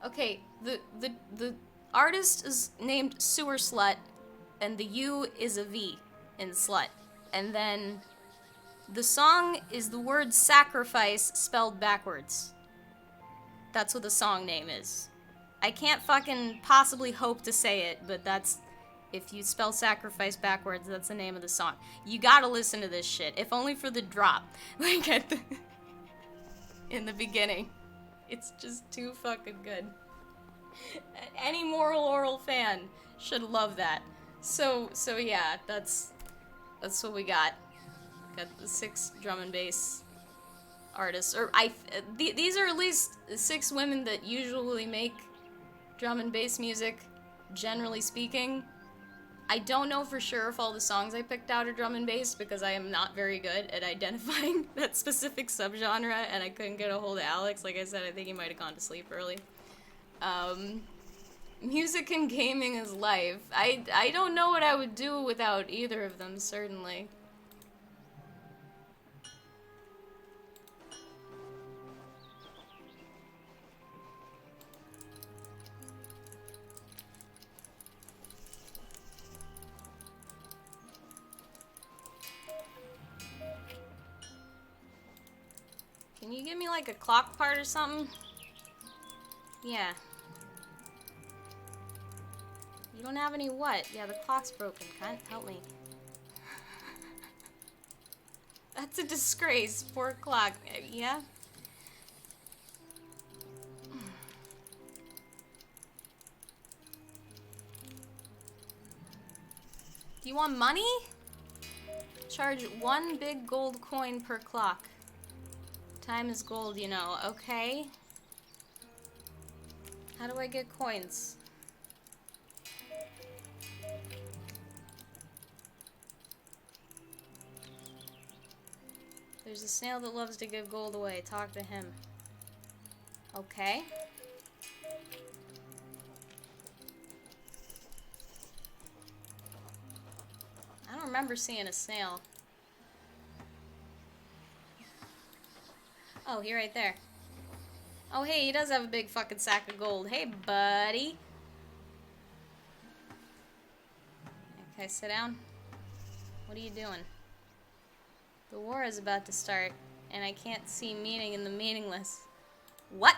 Okay, the artist is named Sewerslvt, and the U is a V in slut. And then the song is the word sacrifice spelled backwards. That's what the song name is. I can't fucking possibly hope to say it, but that's, if you spell sacrifice backwards, that's the name of the song. You gotta listen to this shit, if only for the drop, in the beginning. It's just too fucking good. Any Moral Oral fan should love that. So yeah, that's what we got. Got the 6 drum and bass artists, or these are at least 6 women that usually make drum and bass music, generally speaking. I don't know for sure if all the songs I picked out are drum and bass, because I am not very good at identifying that specific subgenre, and I couldn't get a hold of Alex. Like I said, I think he might have gone to sleep early. Music and gaming is life. I don't know what I would do without either of them, certainly. Can you give me a clock part or something? Yeah. You don't have any what? Yeah, the clock's broken, cunt. Help me. That's a disgrace. 4 o'clock. Yeah? Do you want money? Charge 1 big gold coin per clock. Time is gold, you know. Okay. How do I get coins? There's a snail that loves to give gold away. Talk to him. Okay. I don't remember seeing a snail. Oh, he right there. Oh, hey, he does have a big fucking sack of gold. Hey, buddy. Okay, sit down. What are you doing? The war is about to start, and I can't see meaning in the meaningless. What?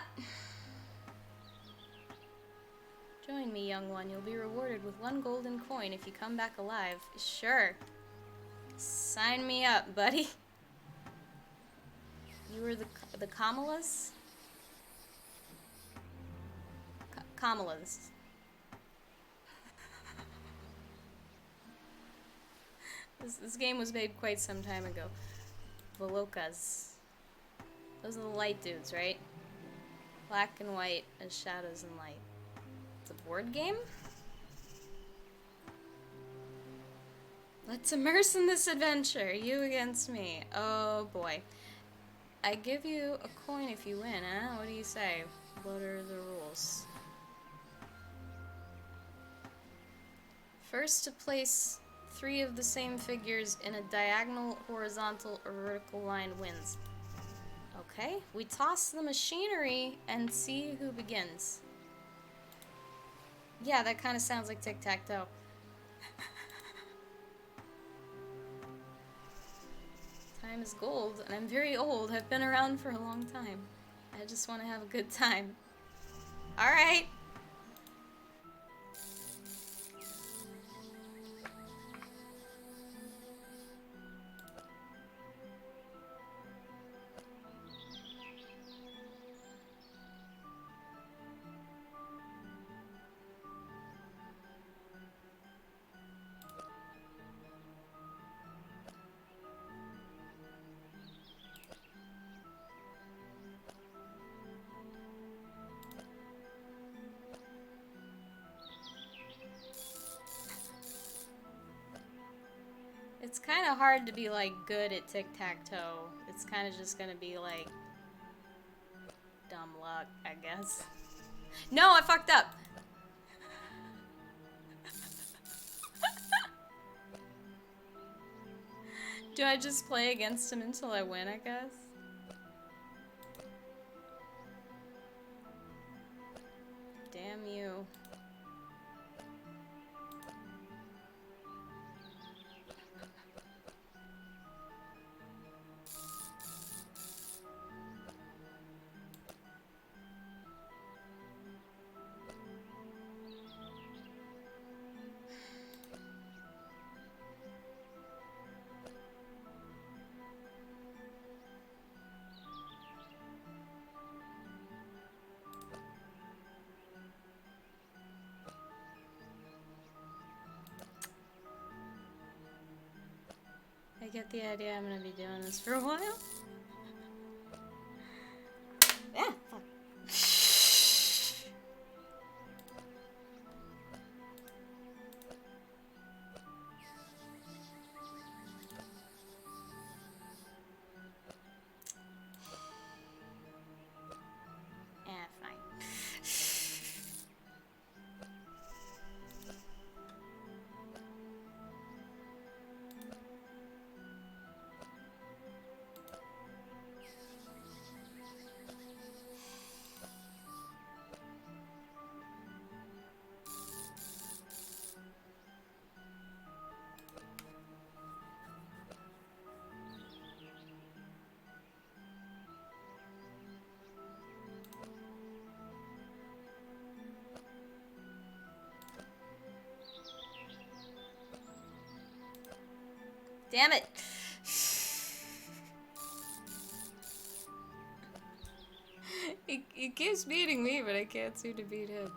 Join me, young one. You'll be rewarded with 1 golden coin if you come back alive. Sure. Sign me up, buddy. You were the Kamalas? Kamalas. This game was made quite some time ago. Volokas. Those are the light dudes, right? Black and white as shadows and light. It's a board game? Let's immerse in this adventure. You against me. Oh boy. I give you a coin if you win, huh? What do you say? What are the rules? First to place 3 of the same figures in a diagonal, horizontal, or vertical line wins. Okay, we toss the machinery and see who begins. Yeah, that kind of sounds like tic-tac-toe. Time is gold, and I'm very old. I've been around for a long time. I just want to have a good time. Alright. It's kind of hard to be, like, good at tic-tac-toe. It's kind of just gonna be, like, dumb luck, I guess. No, I fucked up! Do I just play against him until I win, I guess? Damn you. I get the idea. I'm gonna be doing this for a while. Yeah, fuck. Damn it! He keeps beating me, but I can't seem to beat him.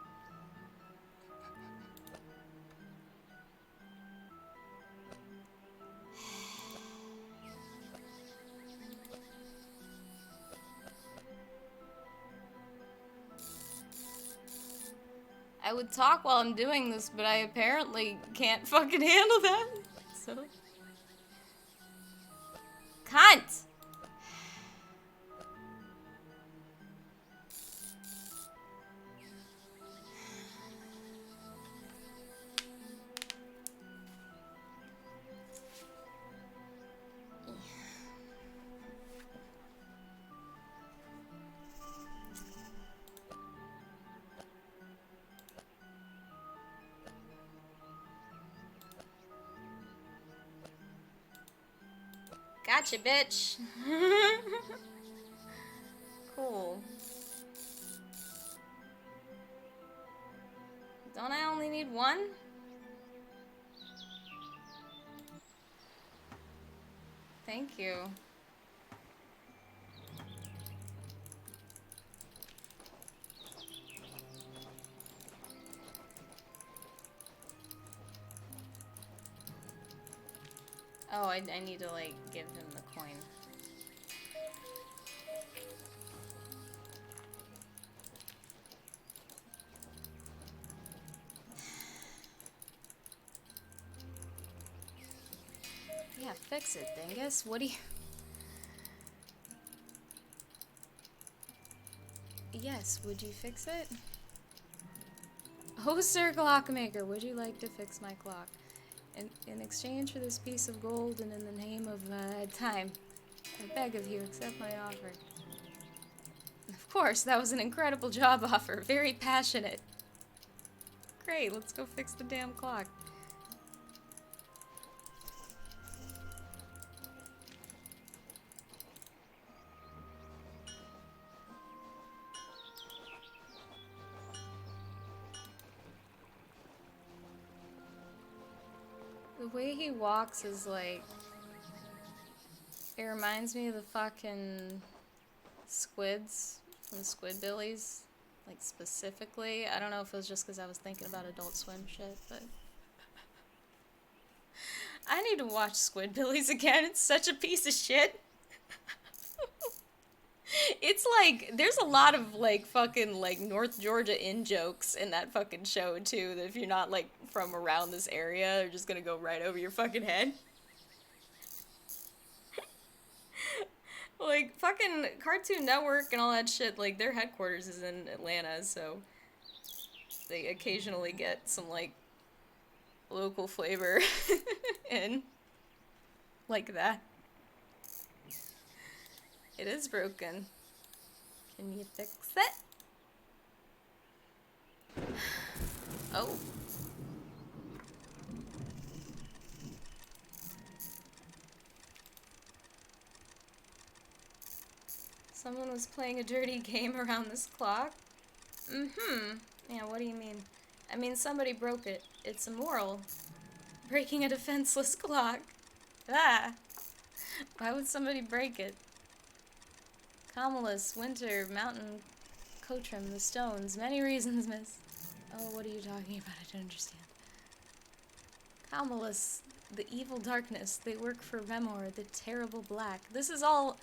I would talk while I'm doing this, but I apparently can't fucking handle that. So... Cunt! Gotcha, bitch. need one? Thank you. Oh, I need to, like, give him the coin. Yeah, fix it, dingus. What do you... Yes, would you fix it? Oh, Sir Clockmaker, would you like to fix my clock? In exchange for this piece of gold and in the name of time, I beg of you, accept my offer. Of course, that was an incredible job offer. Very passionate. Great, let's go fix the damn clock. The way he walks is like... It reminds me of the fucking squids from Squidbillies. Like, specifically. I don't know if it was just because I was thinking about Adult Swim shit, but... I need to watch Squidbillies again. It's such a piece of shit. It's like, there's a lot of, like, fucking, like, North Georgia in-jokes in that fucking show, too, that if you're not, like, from around this area, they're just gonna go right over your fucking head. Like, fucking Cartoon Network and all that shit, like, their headquarters is in Atlanta, so they occasionally get some, like, local flavor in. Like that. It is broken. Can you fix it? Oh. Someone was playing a dirty game around this clock? Mm-hmm. Yeah, what do you mean? I mean, somebody broke it. It's immoral. Breaking a defenseless clock. Ah. Why would somebody break it? Camulus, Winter, Mountain, Cotrim, the Stones. Many reasons, miss. Oh, what are you talking about? I don't understand. Camulus, the evil darkness. They work for Remor, the terrible black. This is all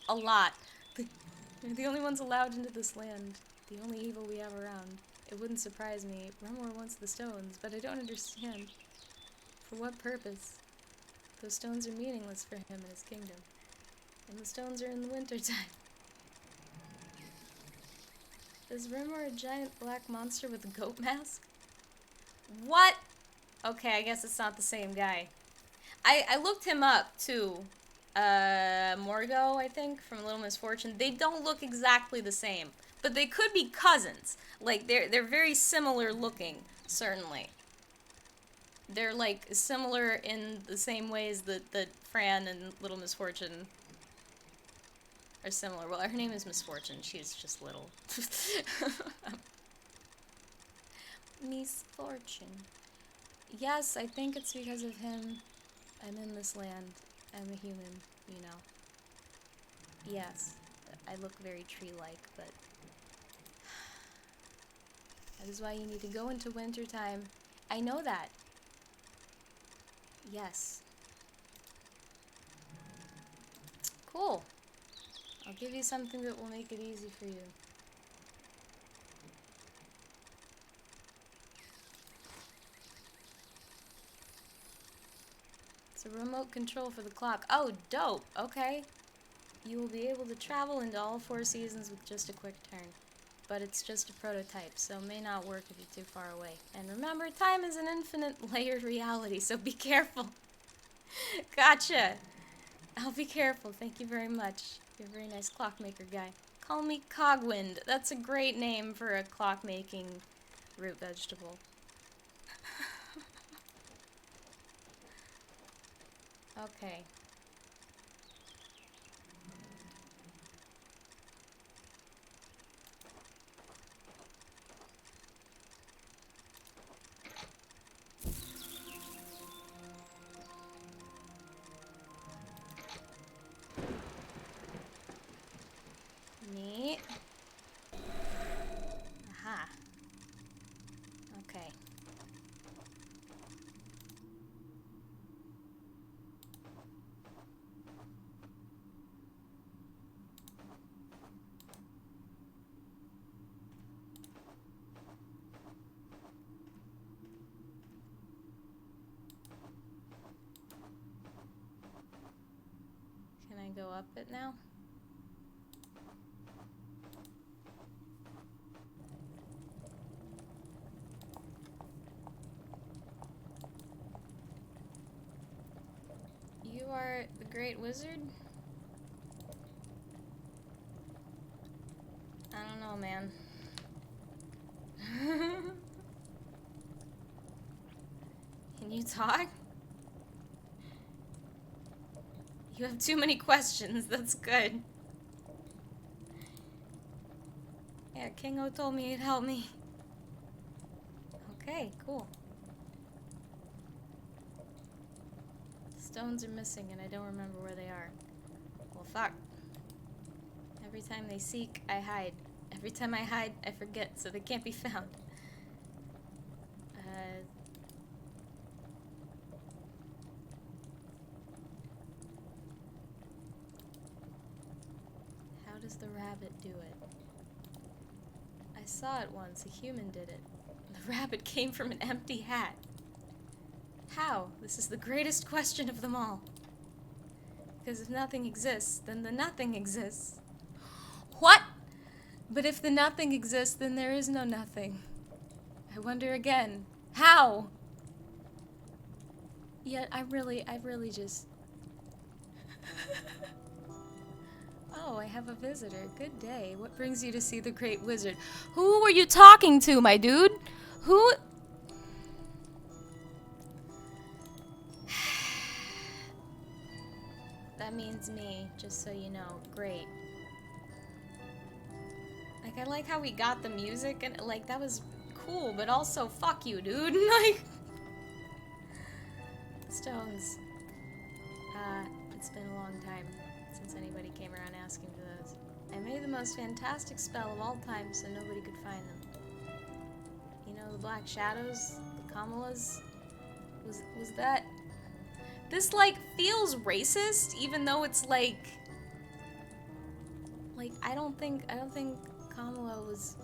a lot. They're the only ones allowed into this land. The only evil we have around. It wouldn't surprise me. Remor wants the stones, but I don't understand. For what purpose? Those stones are meaningless for him and his kingdom. And the stones are in the wintertime. Is Remor a giant black monster with a goat mask? What? Okay, I guess it's not the same guy. I looked him up, too. Morgo, I think, from Little Misfortune. They don't look exactly the same. But they could be cousins. Like, they're very similar looking, certainly. They're, like, similar in the same ways that Fran and Little Misfortune are similar. Well, her name is Misfortune. She's just little. Misfortune. Yes, I think it's because of him. I'm in this land. I'm a human, you know. Yes, I look very tree-like, but... That is why you need to go into wintertime. I know that. Yes. Cool. I'll give you something that will make it easy for you. It's a remote control for the clock. Oh, dope. Okay. You will be able to travel into all 4 seasons with just a quick turn. But it's just a prototype, so it may not work if you're too far away. And remember, time is an infinite layered reality, so be careful. Gotcha. I'll be careful. Thank you very much. You're a very nice clockmaker guy. Call me Cogwind. That's a great name for a clock-making root vegetable. Okay. Neat. Aha. Okay. Can I go up it now? You are the Great Wizard? I don't know, man. Can you talk? You have too many questions, that's good. Yeah, Kingo told me he'd help me. Okay, cool. Stones are missing and I don't remember where they are. Well, fuck. Every time they seek, I hide. Every time I hide, I forget, so they can't be found. How does the rabbit do it? I saw it once, a human did it. The rabbit came from an empty hat. How? This is the greatest question of them all. Because if nothing exists, then the nothing exists. What? But if the nothing exists, then there is no nothing. I wonder again, how? Yet I really just... Oh, I have a visitor. Good day. What brings you to see the Great Wizard? Who were you talking to, my dude? Who... That means me, just so you know. Great. Like, I like how we got the music, and, like, that was cool, but also, fuck you, dude. Like... Stones. It's been a long time since anybody came around asking for those. I made the most fantastic spell of all time so nobody could find them. You know, the Black Shadows, the Kamalas, was that... This, like, feels racist, even though it's, like, I don't think Kamala was,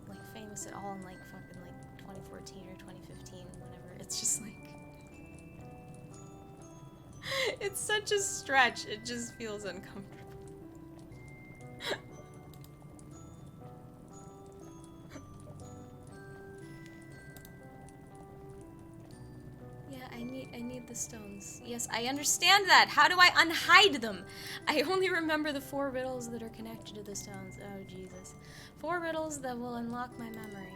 like, famous at all in, like, fucking, like, 2014 or 2015, whenever. It's just, like... It's such a stretch, it just feels uncomfortable. Yeah, I need the stones. Yes, I understand that. How do I unhide them? I only remember the 4 riddles that are connected to the stones. Oh, Jesus. 4 riddles that will unlock my memory.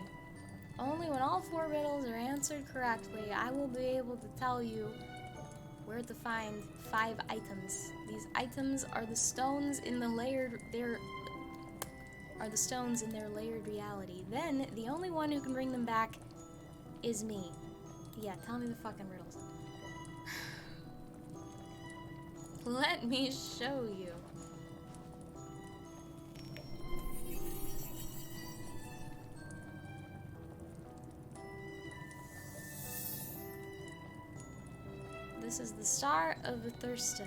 Only when all 4 riddles are answered correctly, I will be able to tell you where to find 5 items. These items are the stones in the layered... are the stones in their layered reality. Then, the only one who can bring them back is me. Yeah, tell me the fucking riddles. Let me show you. This is the Star of Ecifircas.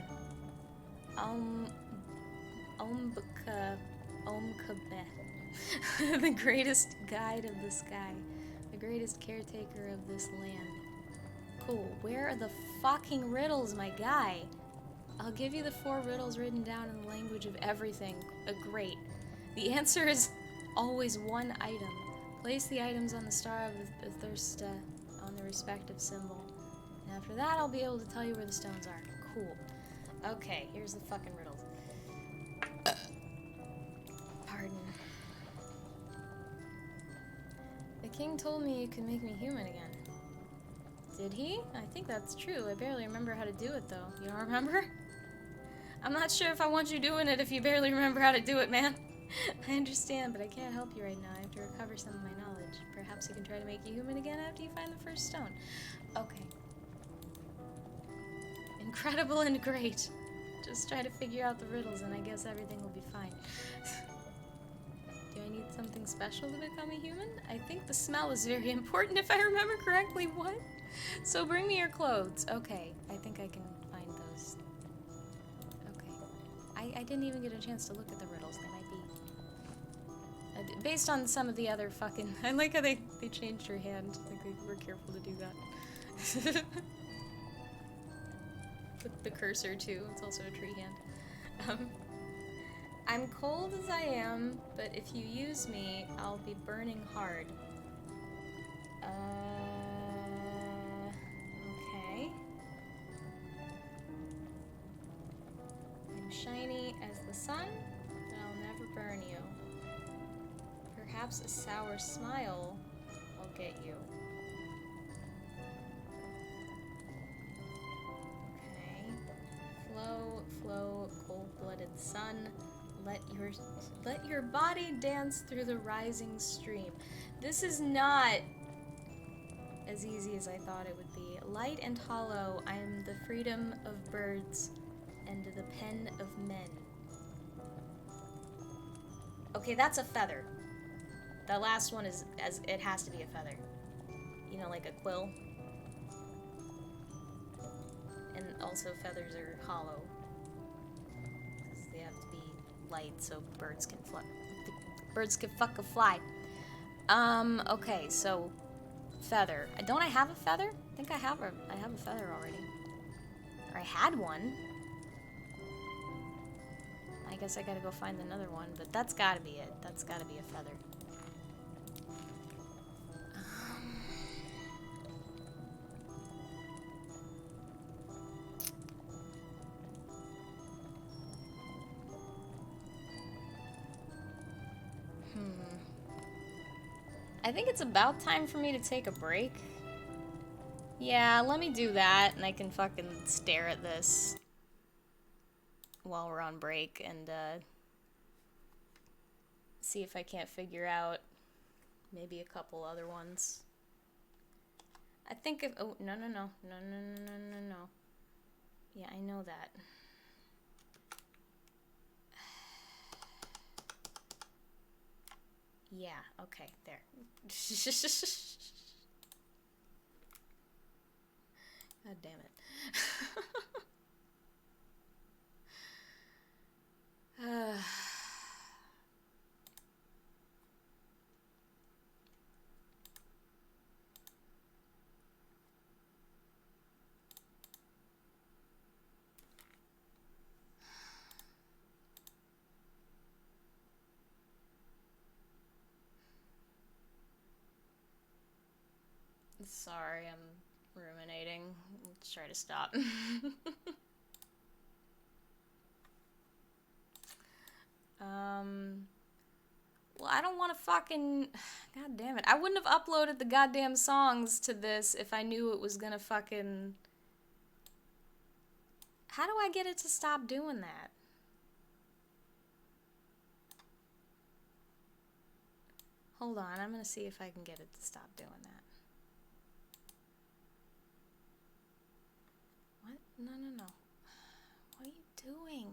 The greatest guide of the sky. The greatest caretaker of this land. Cool. Where are the fucking riddles, my guy? I'll give you the 4 riddles written down in the language of everything. Great. The answer is always 1 item. Place the items on the Star of Ecifircas on the respective symbol. And after that, I'll be able to tell you where the stones are. Cool. Okay, here's the fucking riddles. Pardon. The king told me you could make me human again. Did he? I think that's true. I barely remember how to do it, though. You don't remember? I'm not sure if I want you doing it if you barely remember how to do it, man. I understand, but I can't help you right now. I have to recover some of my knowledge. Perhaps I can try to make you human again after you find the first stone. Okay. Incredible and great. Just try to figure out the riddles and I guess everything will be fine. special to become a human? I think the smell is very important if I remember correctly. What? So bring me your clothes. Okay, I think I can find those. Okay. I didn't even get a chance to look at the riddles. They might be... based on some of the other fucking... I like how they changed your hand. Like they were careful to do that. With the cursor too. It's also a tree hand. I'm cold as I am, but if you use me, I'll be burning hard. Okay. I'm shiny as the sun, but I'll never burn you. Perhaps a sour smile will get you. Okay. Flow, cold-blooded sun. Let your body dance through the rising stream. This is not as easy as I thought it would be. Light and hollow, I am the freedom of birds and the pen of men. Okay, that's a feather. That last one is, it has to be a feather. You know, like a quill. And also feathers are hollow. Because they have to be light so birds can fly. Birds can fucking fly. Okay, so feather. Don't I have a feather? I think I have a feather already. Or I had one. I guess I gotta go find another one, but that's gotta be it. That's gotta be a feather. I think it's about time for me to take a break. Yeah, let me do that, and I can fucking stare at this while we're on break and see if I can't figure out maybe a couple other ones. I think if... Oh, no. Yeah, I know that. Yeah, okay, there. God damn it. Sorry, I'm ruminating. Let's try to stop. Well, I don't want to fucking... God damn it. I wouldn't have uploaded the goddamn songs to this if I knew it was gonna fucking... How do I get it to stop doing that? Hold on, I'm gonna see if I can get it to stop doing that. What? No. What are you doing?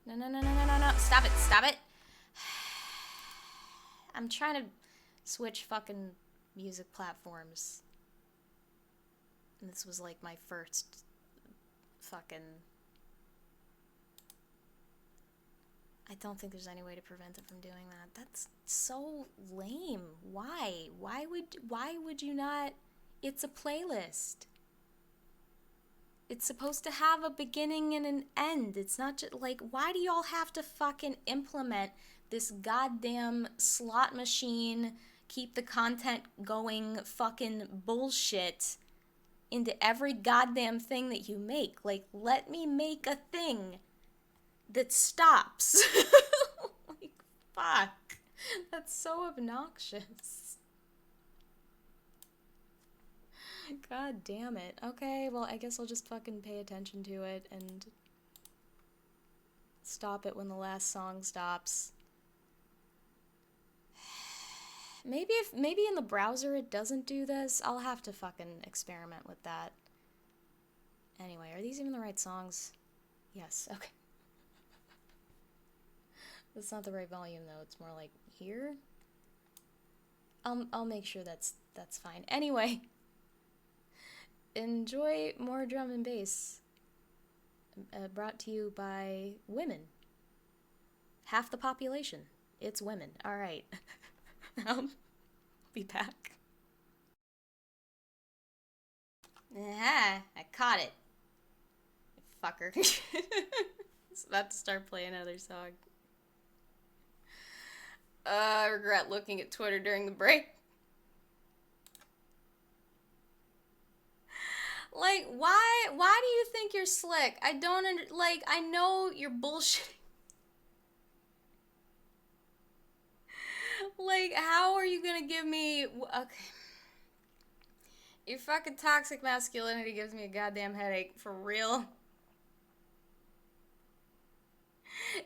No. Stop it. I'm trying to switch fucking music platforms. And this was like my first fucking... I don't think there's any way to prevent it from doing that. That's so lame. Why? Why would you not... It's a playlist. It's supposed to have a beginning and an end. It's not just like, why do y'all have to fucking implement this goddamn slot machine, keep the content going fucking bullshit into every goddamn thing that you make? Like, let me make a thing that stops. Like, fuck. That's so obnoxious. God damn it. Okay, well, I guess I'll just fucking pay attention to it and stop it when the last song stops. Maybe in the browser it doesn't do this. I'll have to fucking experiment with that. Anyway, are these even the right songs? Yes, okay. That's not the right volume though. It's more like here. I'll make sure that's fine. Anyway, enjoy more drum and bass. Brought to you by women. Half the population. It's women. All right. I'll be back. Aha! I caught it. Fucker. It's about to start playing another song. I regret looking at Twitter during the break. Like, why do you think you're slick? I don't I know you're bullshitting. Like, how are you gonna give me... Okay. Your fucking toxic masculinity gives me a goddamn headache, for real.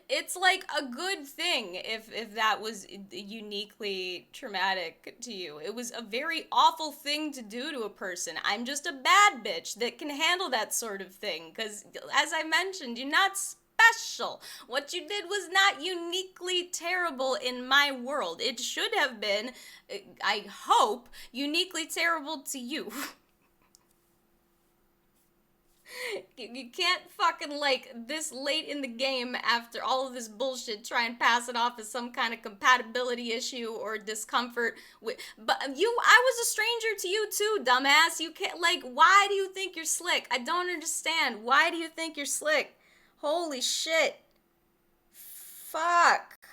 It's like a good thing if that was uniquely traumatic to you. It was a very awful thing to do to a person. I'm just a bad bitch that can handle that sort of thing. Because, as I mentioned, you're not special. What you did was not uniquely terrible in my world. It should have been, I hope, uniquely terrible to you. You can't fucking, like, this late in the game after all of this bullshit try and pass it off as some kind of compatibility issue or discomfort. But I was a stranger to you too, dumbass. You can't, like, why do you think you're slick? I don't understand. Why do you think you're slick? Holy shit. Fuck.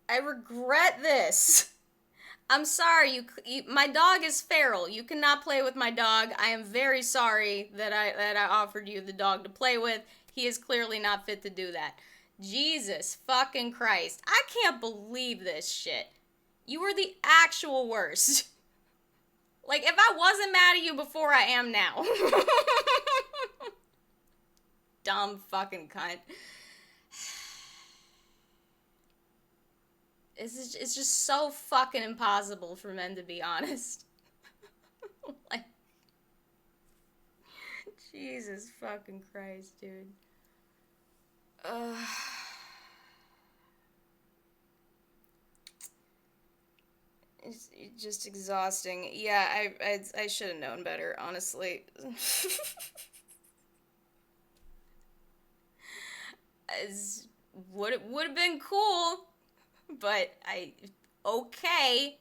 I regret this. I'm sorry, my dog is feral. You cannot play with my dog. I am very sorry that I offered you the dog to play with. He is clearly not fit to do that. Jesus fucking Christ. I can't believe this shit. You were the actual worst. Like, if I wasn't mad at you before, I am now. Dumb fucking cunt. It's just so fucking impossible for men to be honest. Like, Jesus fucking Christ, dude. It's just exhausting. Yeah, I should have known better, honestly. Would have been cool. But okay.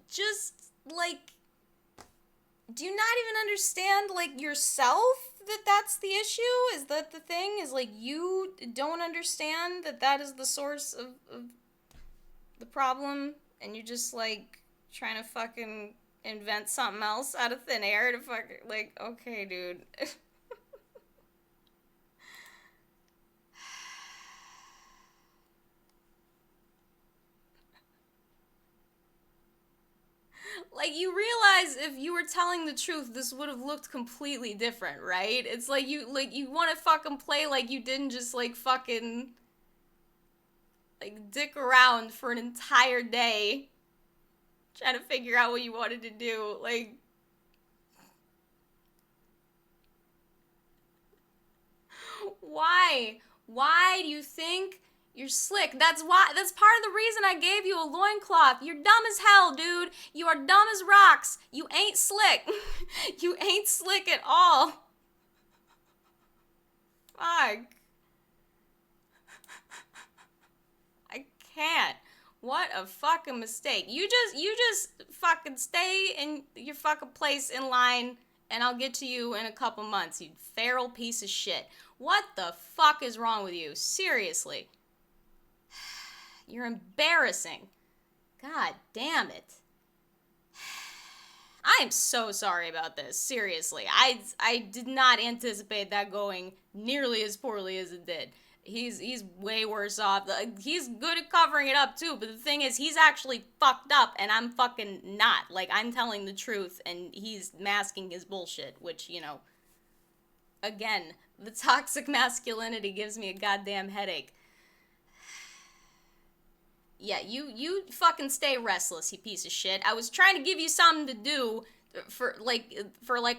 Just, like, do you not even understand, like, yourself that that's the issue? Is that the thing? Is, like, you don't understand that is the source of the problem, and you're just, like, trying to fucking invent something else out of thin air to fucking, like, okay, dude. Like, you realize if you were telling the truth, this would have looked completely different, right? It's like you want to fucking play like you didn't just, like, fucking, like, dick around for an entire day trying to figure out what you wanted to do. Like, why? Why do you think you're slick? That's part of the reason I gave you a loincloth. You're dumb as hell, dude. You are dumb as rocks. You ain't slick. You ain't slick at all. Fuck. I can't. What a fucking mistake. You just fucking stay in your fucking place in line and I'll get to you in a couple months, you feral piece of shit. What the fuck is wrong with you? Seriously. You're embarrassing. God damn it. I am so sorry about this. Seriously. I did not anticipate that going nearly as poorly as it did. He's way worse off. He's good at covering it up too, but the thing is, he's actually fucked up, and I'm fucking not. Like, I'm telling the truth, and he's masking his bullshit, which, you know, again, the toxic masculinity gives me a goddamn headache. Yeah, you fucking stay restless, you piece of shit. I was trying to give you something to do for like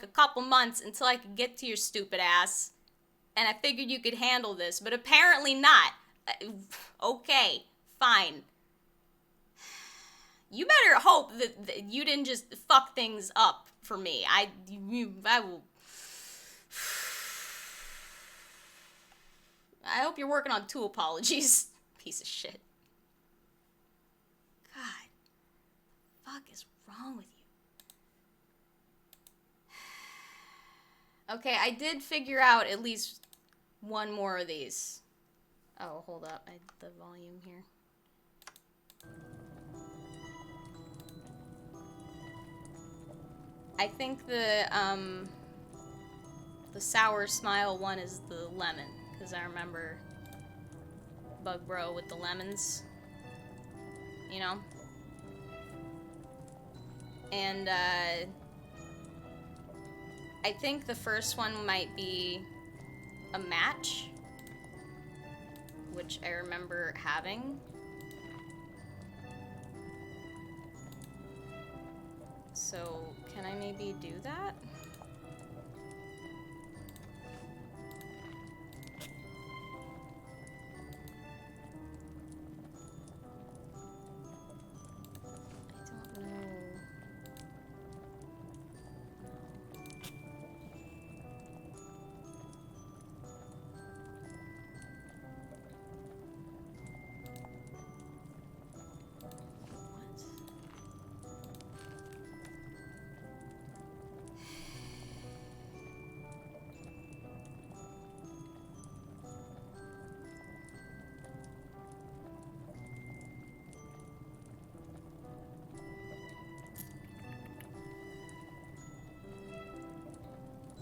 a couple months until I could get to your stupid ass. And I figured you could handle this, but apparently not. Okay, fine. You better hope that you didn't just fuck things up for me. I will. I hope you're working on 2 apologies. Piece of shit. God, fuck is wrong with you? Okay, I did figure out at least one more of these. Oh, hold up. The volume here. I think the sour smile one is the lemon, because I remember Bug Bro with the lemons, you know? And, I think the first one might be a match, which I remember having. So, can I maybe do that? I don't know.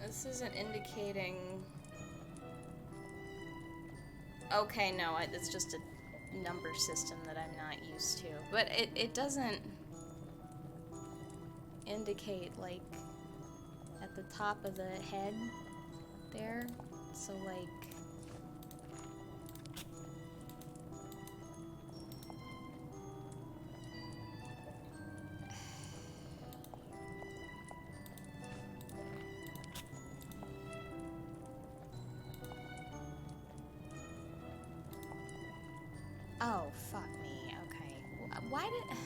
This isn't indicating... Okay, no, it's just a number system that I'm not used to. But it doesn't indicate, like, at the top of the head there. So, like... Oh, fuck me. Okay. Why did...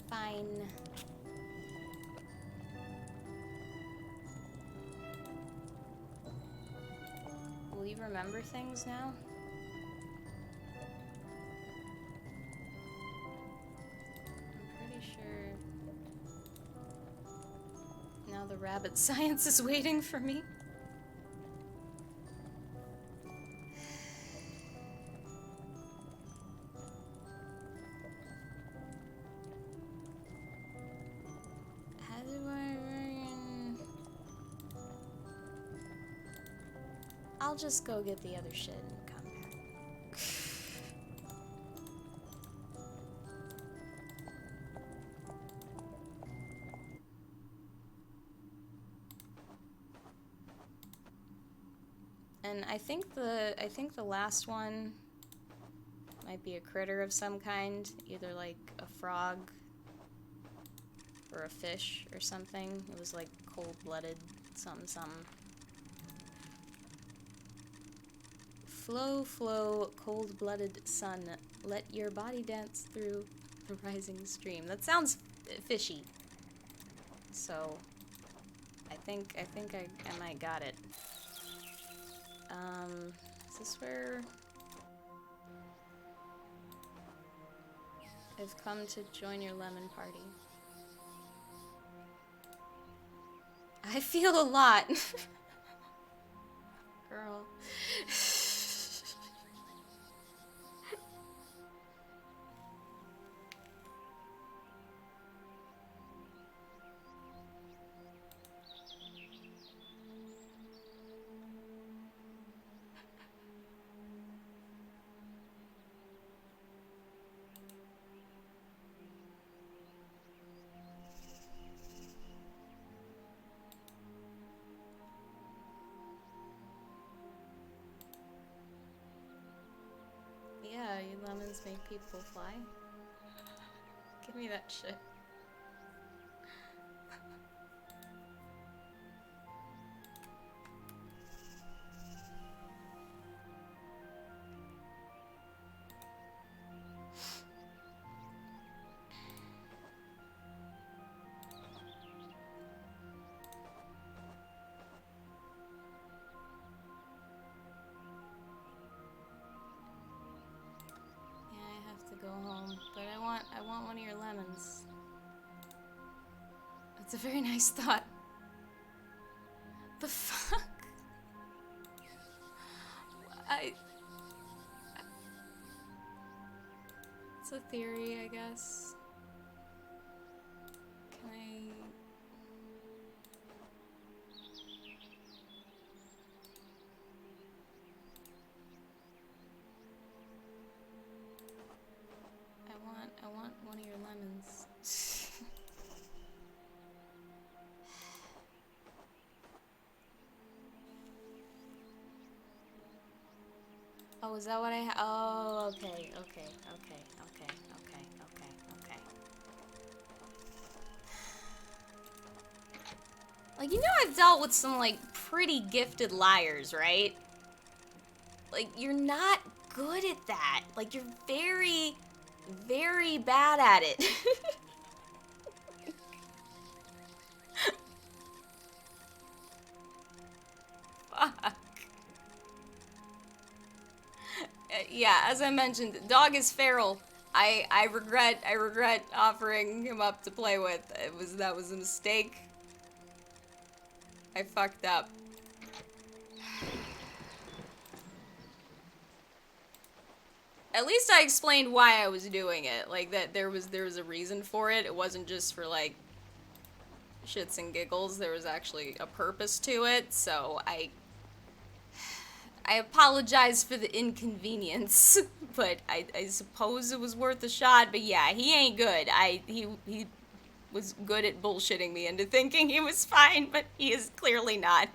Fine. Will you remember things now? I'm pretty sure... Now the rabbit science is waiting for me. I'll just go get the other shit and come back. And I think the last one might be a critter of some kind, either like a frog or a fish or something. It was like cold-blooded something something. Flow, flow, cold-blooded sun, let your body dance through the rising stream. That sounds fishy. So, I think I might got it. Is this where I've come to join your lemon party? I feel a lot. Girl. lemons make people fly? Give me that shit. Go home, but I want one of your lemons. That's a very nice thought. The fuck? It's a theory, I guess. Can I... I want one of your lemons. Oh, is that what I oh, okay. Like, you know, I've dealt with some, like, pretty gifted liars, right? Like, you're not good at that. Like, you're very, very bad at it. Fuck. Yeah, as I mentioned, dog is feral. I regret offering him up to play with. That was a mistake. I fucked up. At least I explained why I was doing it. Like, that there was a reason for it. It wasn't just for, like, shits and giggles. There was actually a purpose to it, so I apologize for the inconvenience, but I suppose it was worth a shot. But yeah, he ain't good. He was good at bullshitting me into thinking he was fine, but he is clearly not.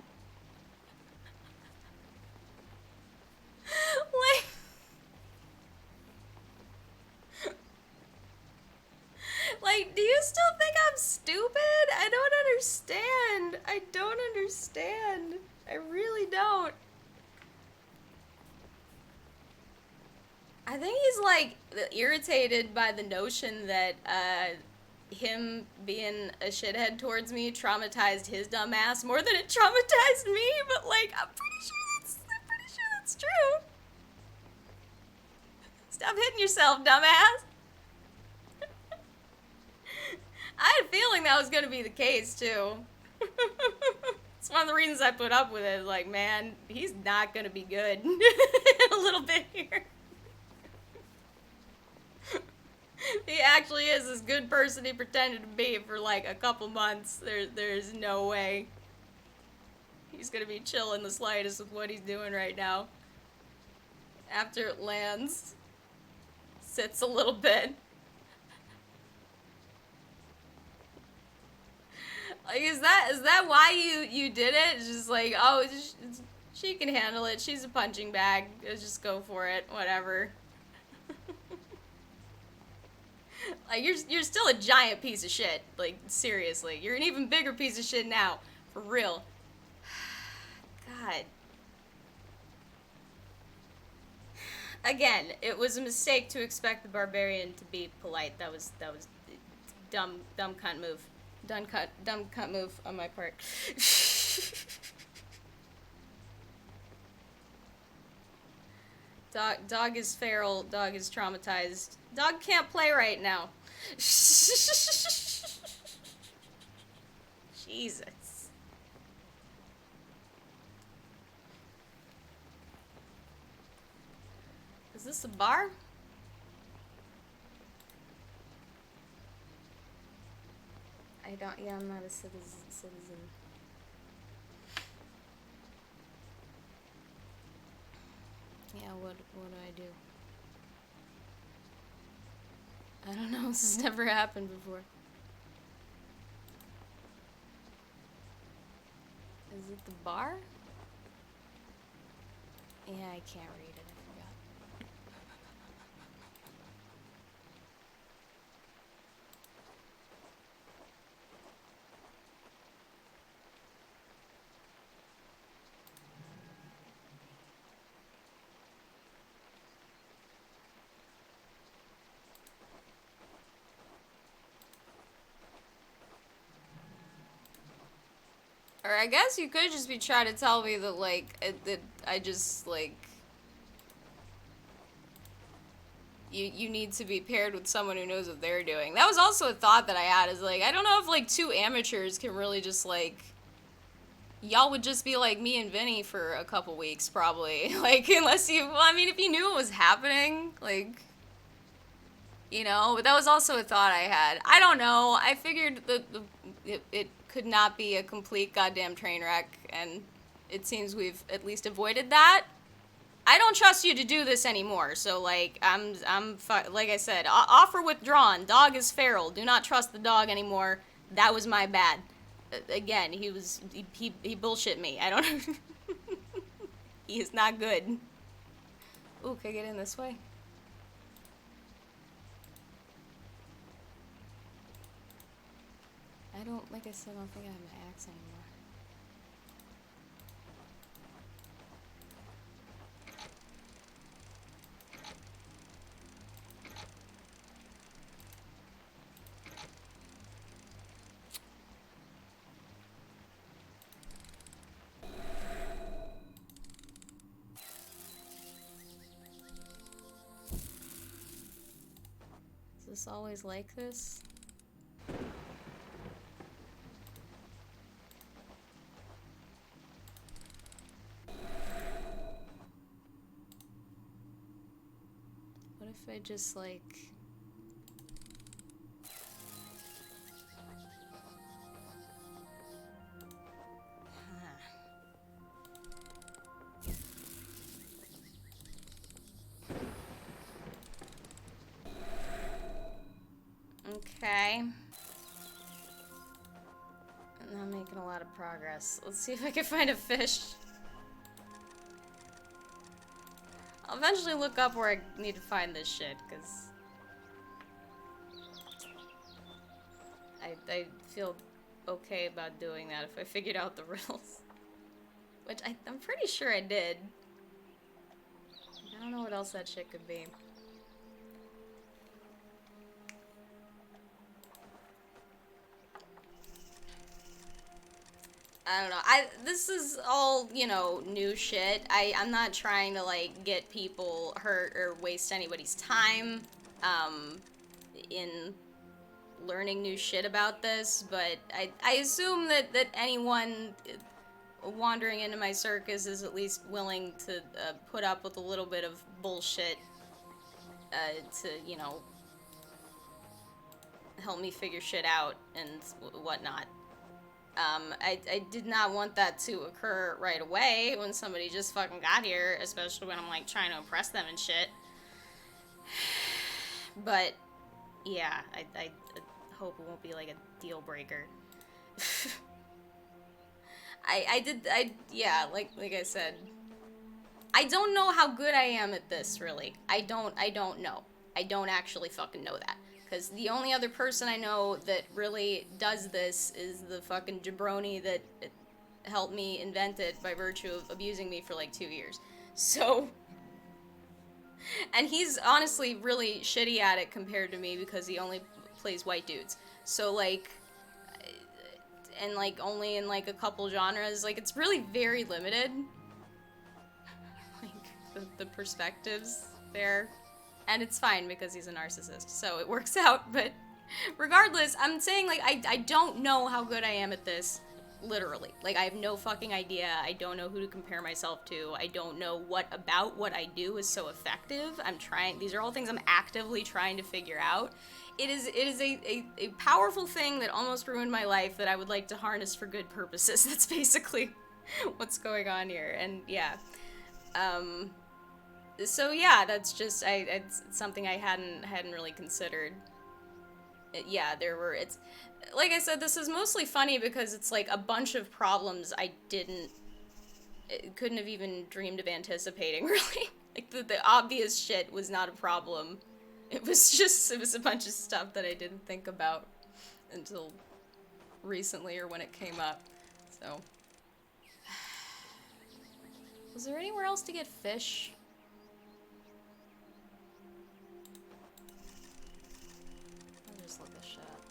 Like, like, do you still think I'm stupid? I don't understand. I don't understand. I really don't. I think he's, like, irritated by the notion that, him being a shithead towards me traumatized his dumb ass more than it traumatized me, but, like, I'm pretty sure that's true. Stop hitting yourself, dumbass. I had a feeling that was gonna be the case, too. It's one of the reasons I put up with it. Like, man, he's not gonna be good in a little bit here. He actually is this good person he pretended to be for like a couple months. There's no way he's gonna be chill in the slightest with what he's doing right now. After it lands, sits a little bit. Like, is that why you did it? It's just like, oh, she can handle it. She's a punching bag. Just go for it. Whatever. Like, you're still a giant piece of shit. Like, seriously. You're an even bigger piece of shit now. For real. God. Again, it was a mistake to expect the barbarian to be polite. That was dumb cunt move. Dumb cunt move on my part. Dog is feral. Dog is traumatized. Dog can't play right now. Jesus. Is this a bar? I'm not a citizen. Yeah, what do I do? I don't know, this has never happened before. Is it the bar? Yeah, I can't read it, I forgot. Or I guess you could just be trying to tell me that, like, that I just, like... You need to be paired with someone who knows what they're doing. That was also a thought that I had, is like, I don't know if, like, two amateurs can really just, like... Y'all would just be like me and Vinny for a couple weeks, probably. Like, unless you... Well, I mean, if you knew what was happening, like... You know? But that was also a thought I had. I don't know. I figured that it could not be a complete goddamn train wreck, and it seems we've at least avoided that. I don't trust you to do this anymore, so, like, like I said, offer withdrawn. Dog is feral. Do not trust the dog anymore. That was my bad. Again, he bullshit me. I don't... He is not good. Ooh, can I get in this way? Like I said, I don't think I have my axe anymore. Is this always like this? What if I just, like... Okay. I'm not making a lot of progress. Let's see if I can find a fish. I'll eventually look up where I need to find this shit, because... I feel okay about doing that if I figured out the riddles. Which I'm pretty sure I did. I don't know what else that shit could be. I don't know. This is all, you know, new shit. I'm not trying to, like, get people hurt or waste anybody's time, in learning new shit about this, but I assume that anyone wandering into my circus is at least willing to, put up with a little bit of bullshit, to, you know, help me figure shit out and whatnot. I did not want that to occur right away when somebody just fucking got here, especially when I'm, like, trying to impress them and shit. But, yeah, I hope it won't be, like, a deal breaker. Yeah, like I said, I don't know how good I am at this, really. I don't know. I don't actually fucking know that. Because the only other person I know that really does this is the fucking jabroni that helped me invent it by virtue of abusing me for like 2 years. So... And he's honestly really shitty at it compared to me because he only plays white dudes. So, like... And, like, only in, like, a couple genres. Like, it's really very limited. Like, the perspectives there. And it's fine because he's a narcissist, so it works out, but regardless, I'm saying, like, I don't know how good I am at this, literally. Like, I have no fucking idea. I don't know who to compare myself to. I don't know what about what I do is so effective. These are all things I'm actively trying to figure out. It is a powerful thing that almost ruined my life that I would like to harness for good purposes. That's basically what's going on here, and yeah. So yeah, that's just, it's something I hadn't really considered. Yeah, it's, like I said, this is mostly funny because it's like a bunch of problems I couldn't have even dreamed of anticipating, really. Like, the obvious shit was not a problem. It was a bunch of stuff that I didn't think about until recently or when it came up, so. Was there anywhere else to get fish? I'll just look this shit up.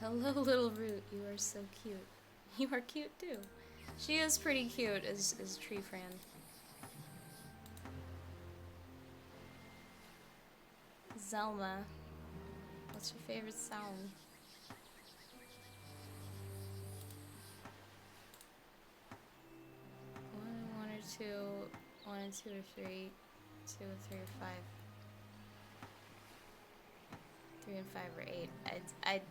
Hello, little root. You are so cute. You are cute too. She is pretty cute as Tree Fran. Zelma, what's your favorite sound? One or two, one and two or three, two and three or five, three and five or eight. I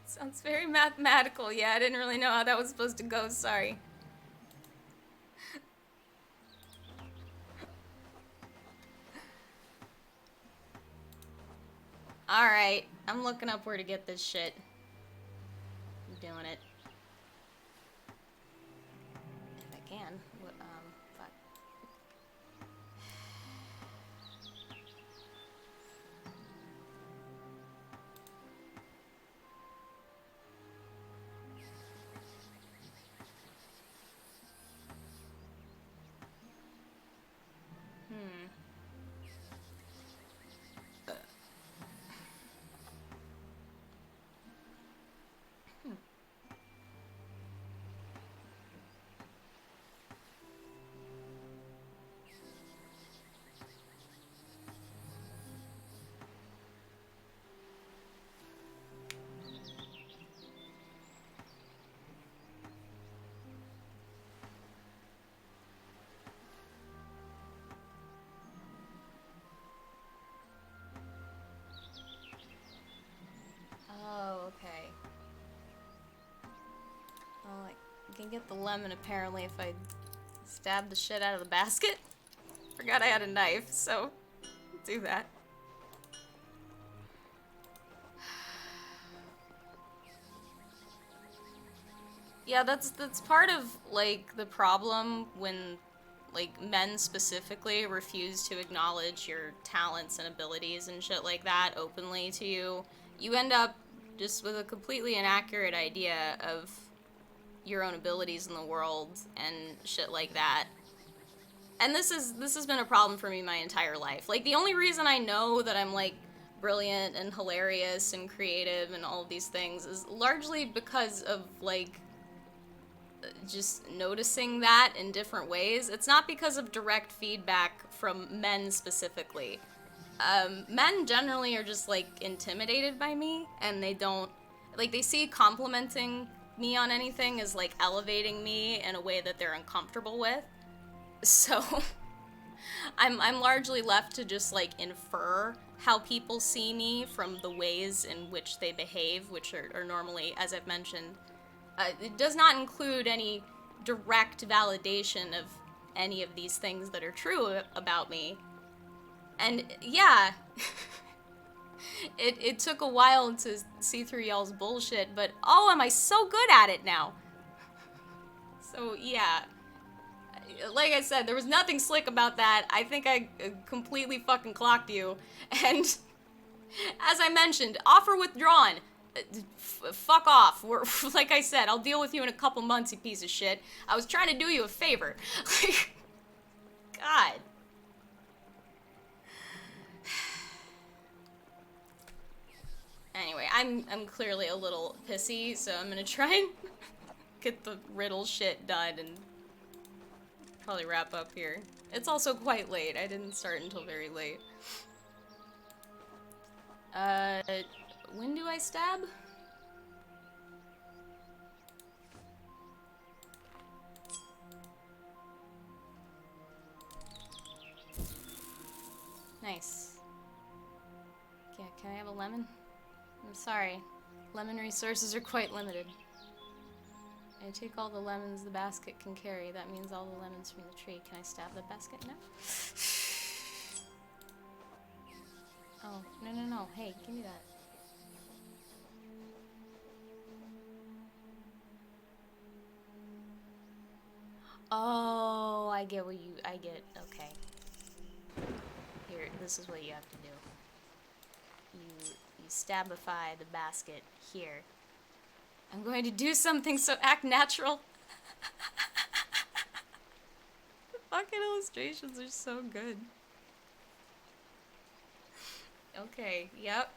sounds very mathematical. Yeah, I didn't really know how that was supposed to go. Sorry. Alright, I'm looking up where to get this shit. I'm doing it. If I can. Fuck. Oh, okay. Well, I can get the lemon apparently if I stab the shit out of the basket. Forgot I had a knife, so do that. Yeah, that's part of, like, the problem when, like, men specifically refuse to acknowledge your talents and abilities and shit like that openly to you. You end up just with a completely inaccurate idea of your own abilities in the world and shit like that. And this has been a problem for me my entire life. Like, the only reason I know that I'm, like, brilliant and hilarious and creative and all of these things is largely because of, like, just noticing that in different ways. It's not because of direct feedback from men specifically. Men generally are just, like, intimidated by me, and they don't, like, they see complimenting me on anything as, like, elevating me in a way that they're uncomfortable with. So, I'm largely left to just, like, infer how people see me from the ways in which they behave, which are normally, as I've mentioned, it does not include any direct validation of any of these things that are true about me. And yeah, it took a while to see through y'all's bullshit, but oh, am I so good at it now. So yeah, like I said, there was nothing slick about that. I think I completely fucking clocked you. And as I mentioned, offer withdrawn. Fuck off. Like I said, I'll deal with you in a couple months, you piece of shit. I was trying to do you a favor. Like, God. Anyway, I'm clearly a little pissy, so I'm gonna try and get the riddle shit done and probably wrap up here. It's also quite late. I didn't start until very late. When do I stab? Nice. Yeah, can I have a lemon? I'm sorry. Lemon resources are quite limited. I take all the lemons the basket can carry. That means all the lemons from the tree. Can I stab the basket? No? Oh, no. Hey, give me that. Oh, I get, okay. Here, this is what you have to do. You stabify the basket here. I'm going to do something, so act natural. The fucking illustrations are so good. Okay, yep.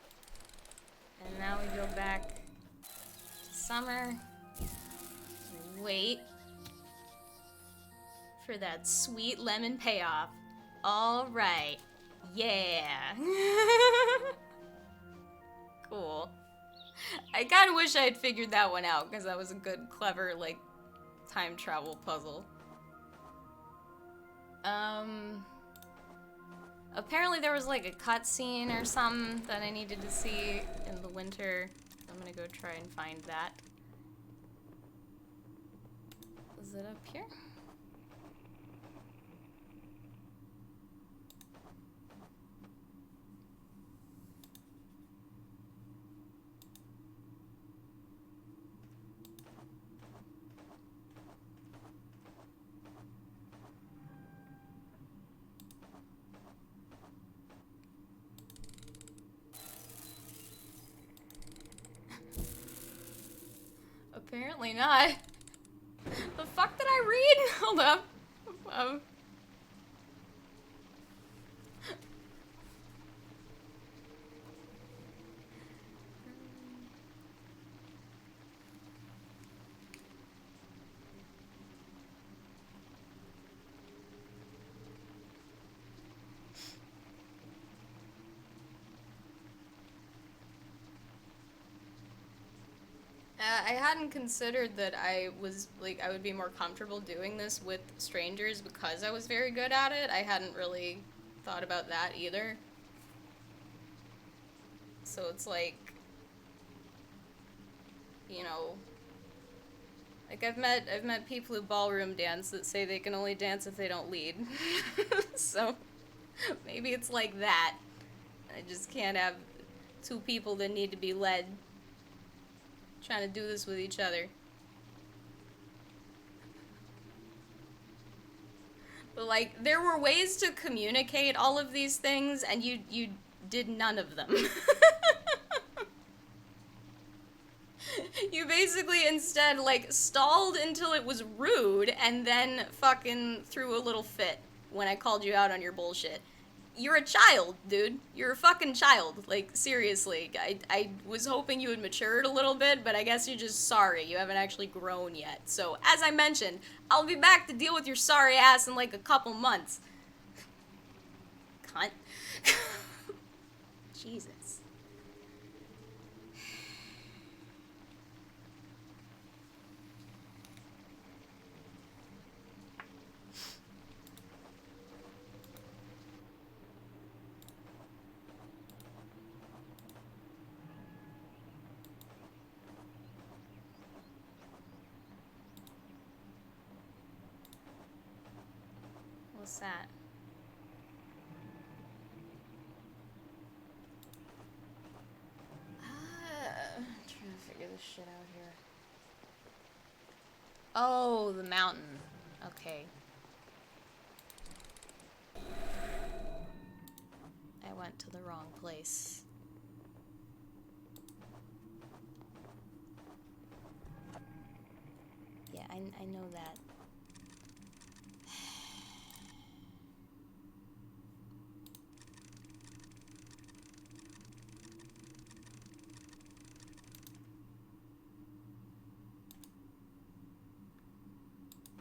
And now we go back to summer. Wait for that sweet lemon payoff. All right. Yeah. Cool. I kind of wish I had figured that one out, because that was a good, clever, like, time travel puzzle. Apparently there was, like, a cutscene or something that I needed to see in the winter. I'm gonna go try and find that. Is it up here? Apparently not. The fuck did I read? Hold up. I hadn't considered that I was, like, I would be more comfortable doing this with strangers because I was very good at it. I hadn't really thought about that either. So it's like, you know, like I've met people who ballroom dance that say they can only dance if they don't lead. So maybe it's like that. I just can't have two people that need to be led trying to do this with each other. But, like, there were ways to communicate all of these things, and you did none of them. You basically instead, like, stalled until it was rude, and then fucking threw a little fit when I called you out on your bullshit. You're a child, dude. You're a fucking child. Like, seriously. I was hoping you had matured a little bit, but I guess you're just sorry. You haven't actually grown yet. So, as I mentioned, I'll be back to deal with your sorry ass in like a couple months. Cunt. Jesus. What's that? I'm trying to figure this shit out here. Oh, the mountain. Okay. I went to the wrong place. Yeah, I know that.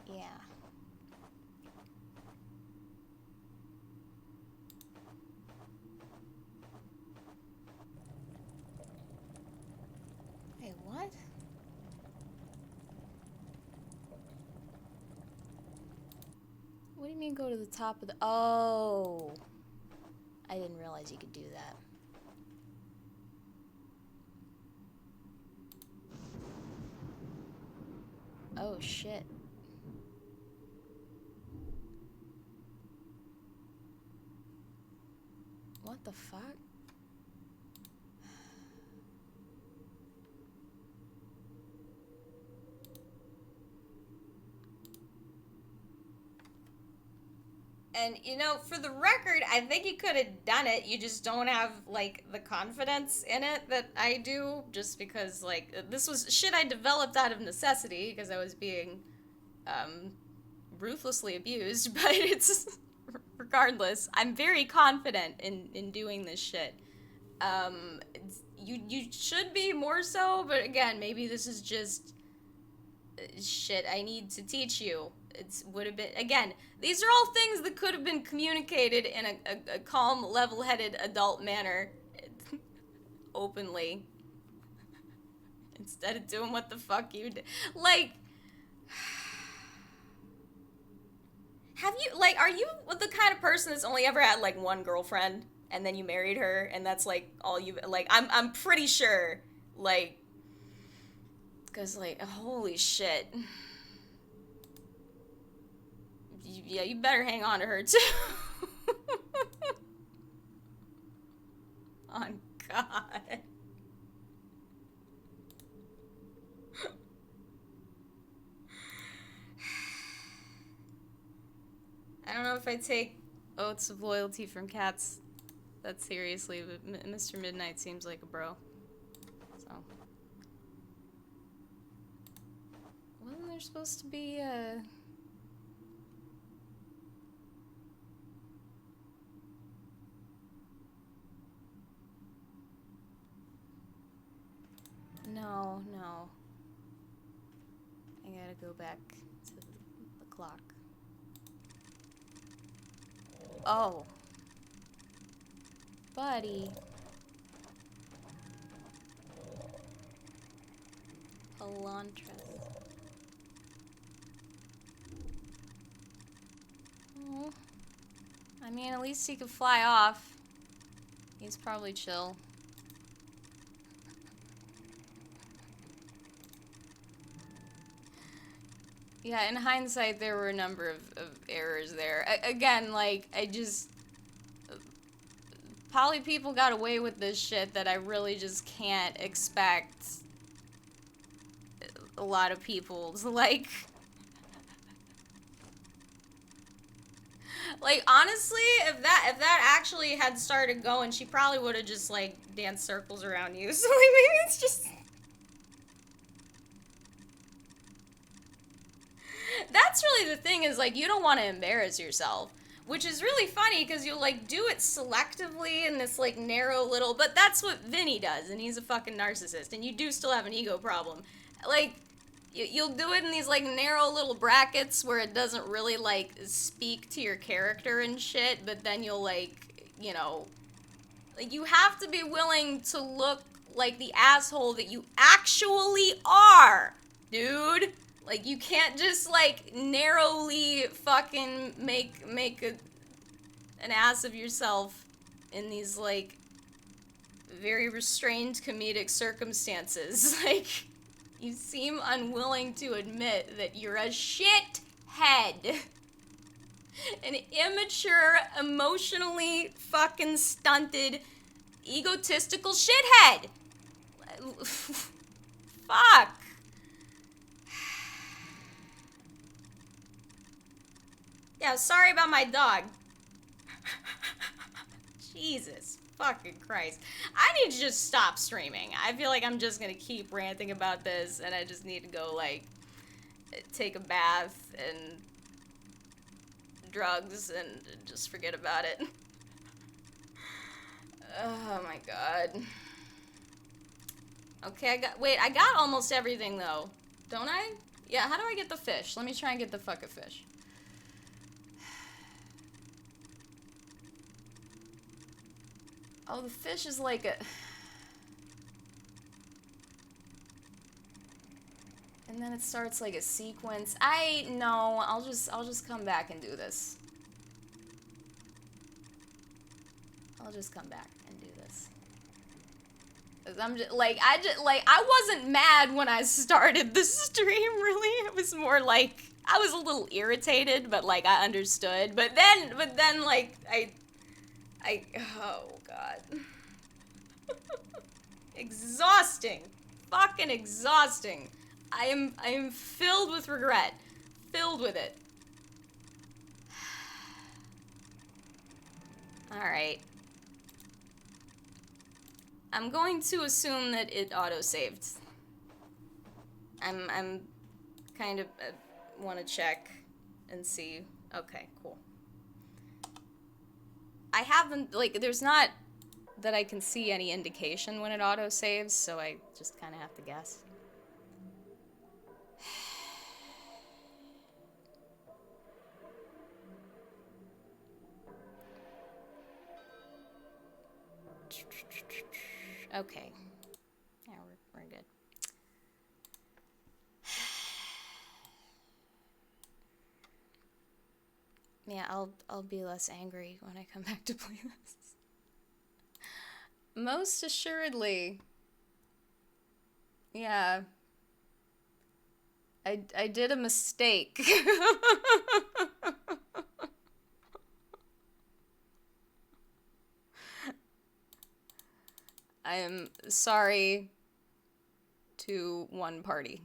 Yeah. Wait, what? What do you mean go to the top of the... Oh. I didn't realize you could do that. Oh, shit. What the fuck? And, you know, for the record, I think you could have done it. You just don't have, like, the confidence in it that I do. Just because, like, this was shit I developed out of necessity because I was being, ruthlessly abused. But it's, regardless, I'm very confident in doing this shit. You should be more so, but again, maybe this is just shit I need to teach you. Would have been, again, these are all things that could have been communicated in a calm, level-headed adult manner openly instead of doing what the fuck you did. Like, are you the kind of person that's only ever had like one girlfriend and then you married her and that's like all you, like, I'm pretty sure, like, because like, holy shit. Yeah, you better hang on to her too. Oh God. I don't know if I take oaths of loyalty from cats that seriously, but Mr. Midnight seems like a bro. So. Wasn't there supposed to be No. I gotta go back to the clock. Oh. Buddy. Elantris. Oh. I mean, at least he could fly off. He's probably chill. Yeah, in hindsight, there were a number of errors there. Again, like, poly people got away with this shit that I really just can't expect a lot of people to, like... Like, honestly, if that actually had started going, she probably would have just, like, danced circles around you. So, like, maybe it's just... That's really the thing, is, like, you don't want to embarrass yourself. Which is really funny, because you'll, like, do it selectively in this, like, narrow little... But that's what Vinny does, and he's a fucking narcissist, and you do still have an ego problem. Like, you'll do it in these, like, narrow little brackets where it doesn't really, like, speak to your character and shit, but then you'll, like, you know... Like, you have to be willing to look like the asshole that you actually are, dude. Like, you can't just, like, narrowly fucking make an ass of yourself in these, like, very restrained comedic circumstances. Like, you seem unwilling to admit that you're a shithead. An immature, emotionally fucking stunted, egotistical shithead. Fuck. Yeah, sorry about my dog. Jesus fucking Christ. I need to just stop streaming. I feel like I'm just gonna keep ranting about this, and I just need to go, like, take a bath and drugs and just forget about it. Oh my God. Okay, I got almost everything though. Don't I? Yeah, how do I get the fish? Let me try and get the fucking fish. Oh, the fish is like a... And then it starts like a sequence. No, I'll just come back and do this. I'll just come back and do this. 'Cause I'm just, I wasn't mad when I started the stream, really. It was more like, I was a little irritated, but, like, I understood. But then, like, oh, God. Exhausting. Fucking exhausting. I am filled with regret. Filled with it. Alright. I'm going to assume that it auto-saved. I'm kind of want to check and see. Okay, cool. I haven't, like, there's not that I can see any indication when it auto-saves, so I just kind of have to guess. Okay. Yeah, we're good. Yeah, I'll be less angry when I come back to play this. Most assuredly. Yeah. I did a mistake. I am sorry to one party.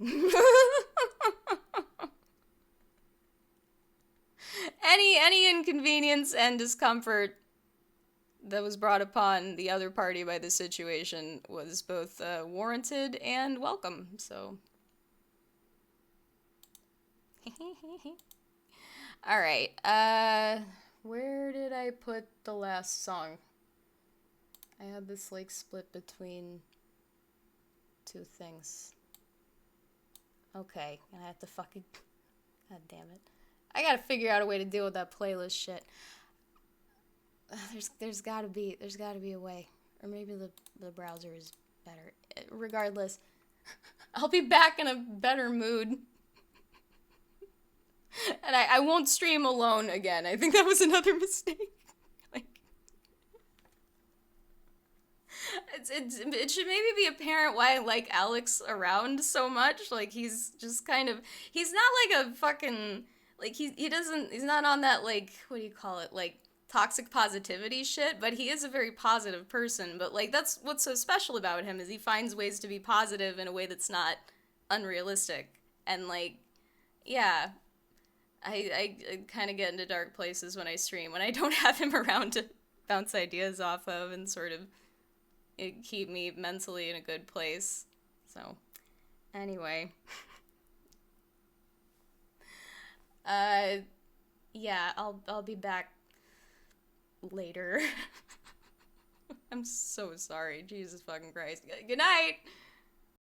Any inconvenience and discomfort that was brought upon the other party by the situation was both warranted and welcome, so. Alright, where did I put the last song? I had this, like, split between two things. Okay, I have to fucking... God damn it. I gotta figure out a way to deal with that playlist shit. There's gotta be a way. Or maybe the browser is better. Regardless, I'll be back in a better mood. And I won't stream alone again. I think that was another mistake. Like, it should maybe be apparent why I like Alex around so much. Like, he's just kind of... He's not like a fucking... Like, he's not on that, like, what do you call it? Like, toxic positivity shit, but he is a very positive person. But, like, that's what's so special about him, is he finds ways to be positive in a way that's not unrealistic. And, like, yeah... I kind of get into dark places when I stream, when I don't have him around to bounce ideas off of and sort of keep me mentally in a good place. So, anyway. Yeah, I'll be back later. I'm so sorry. Jesus fucking Christ. Good night!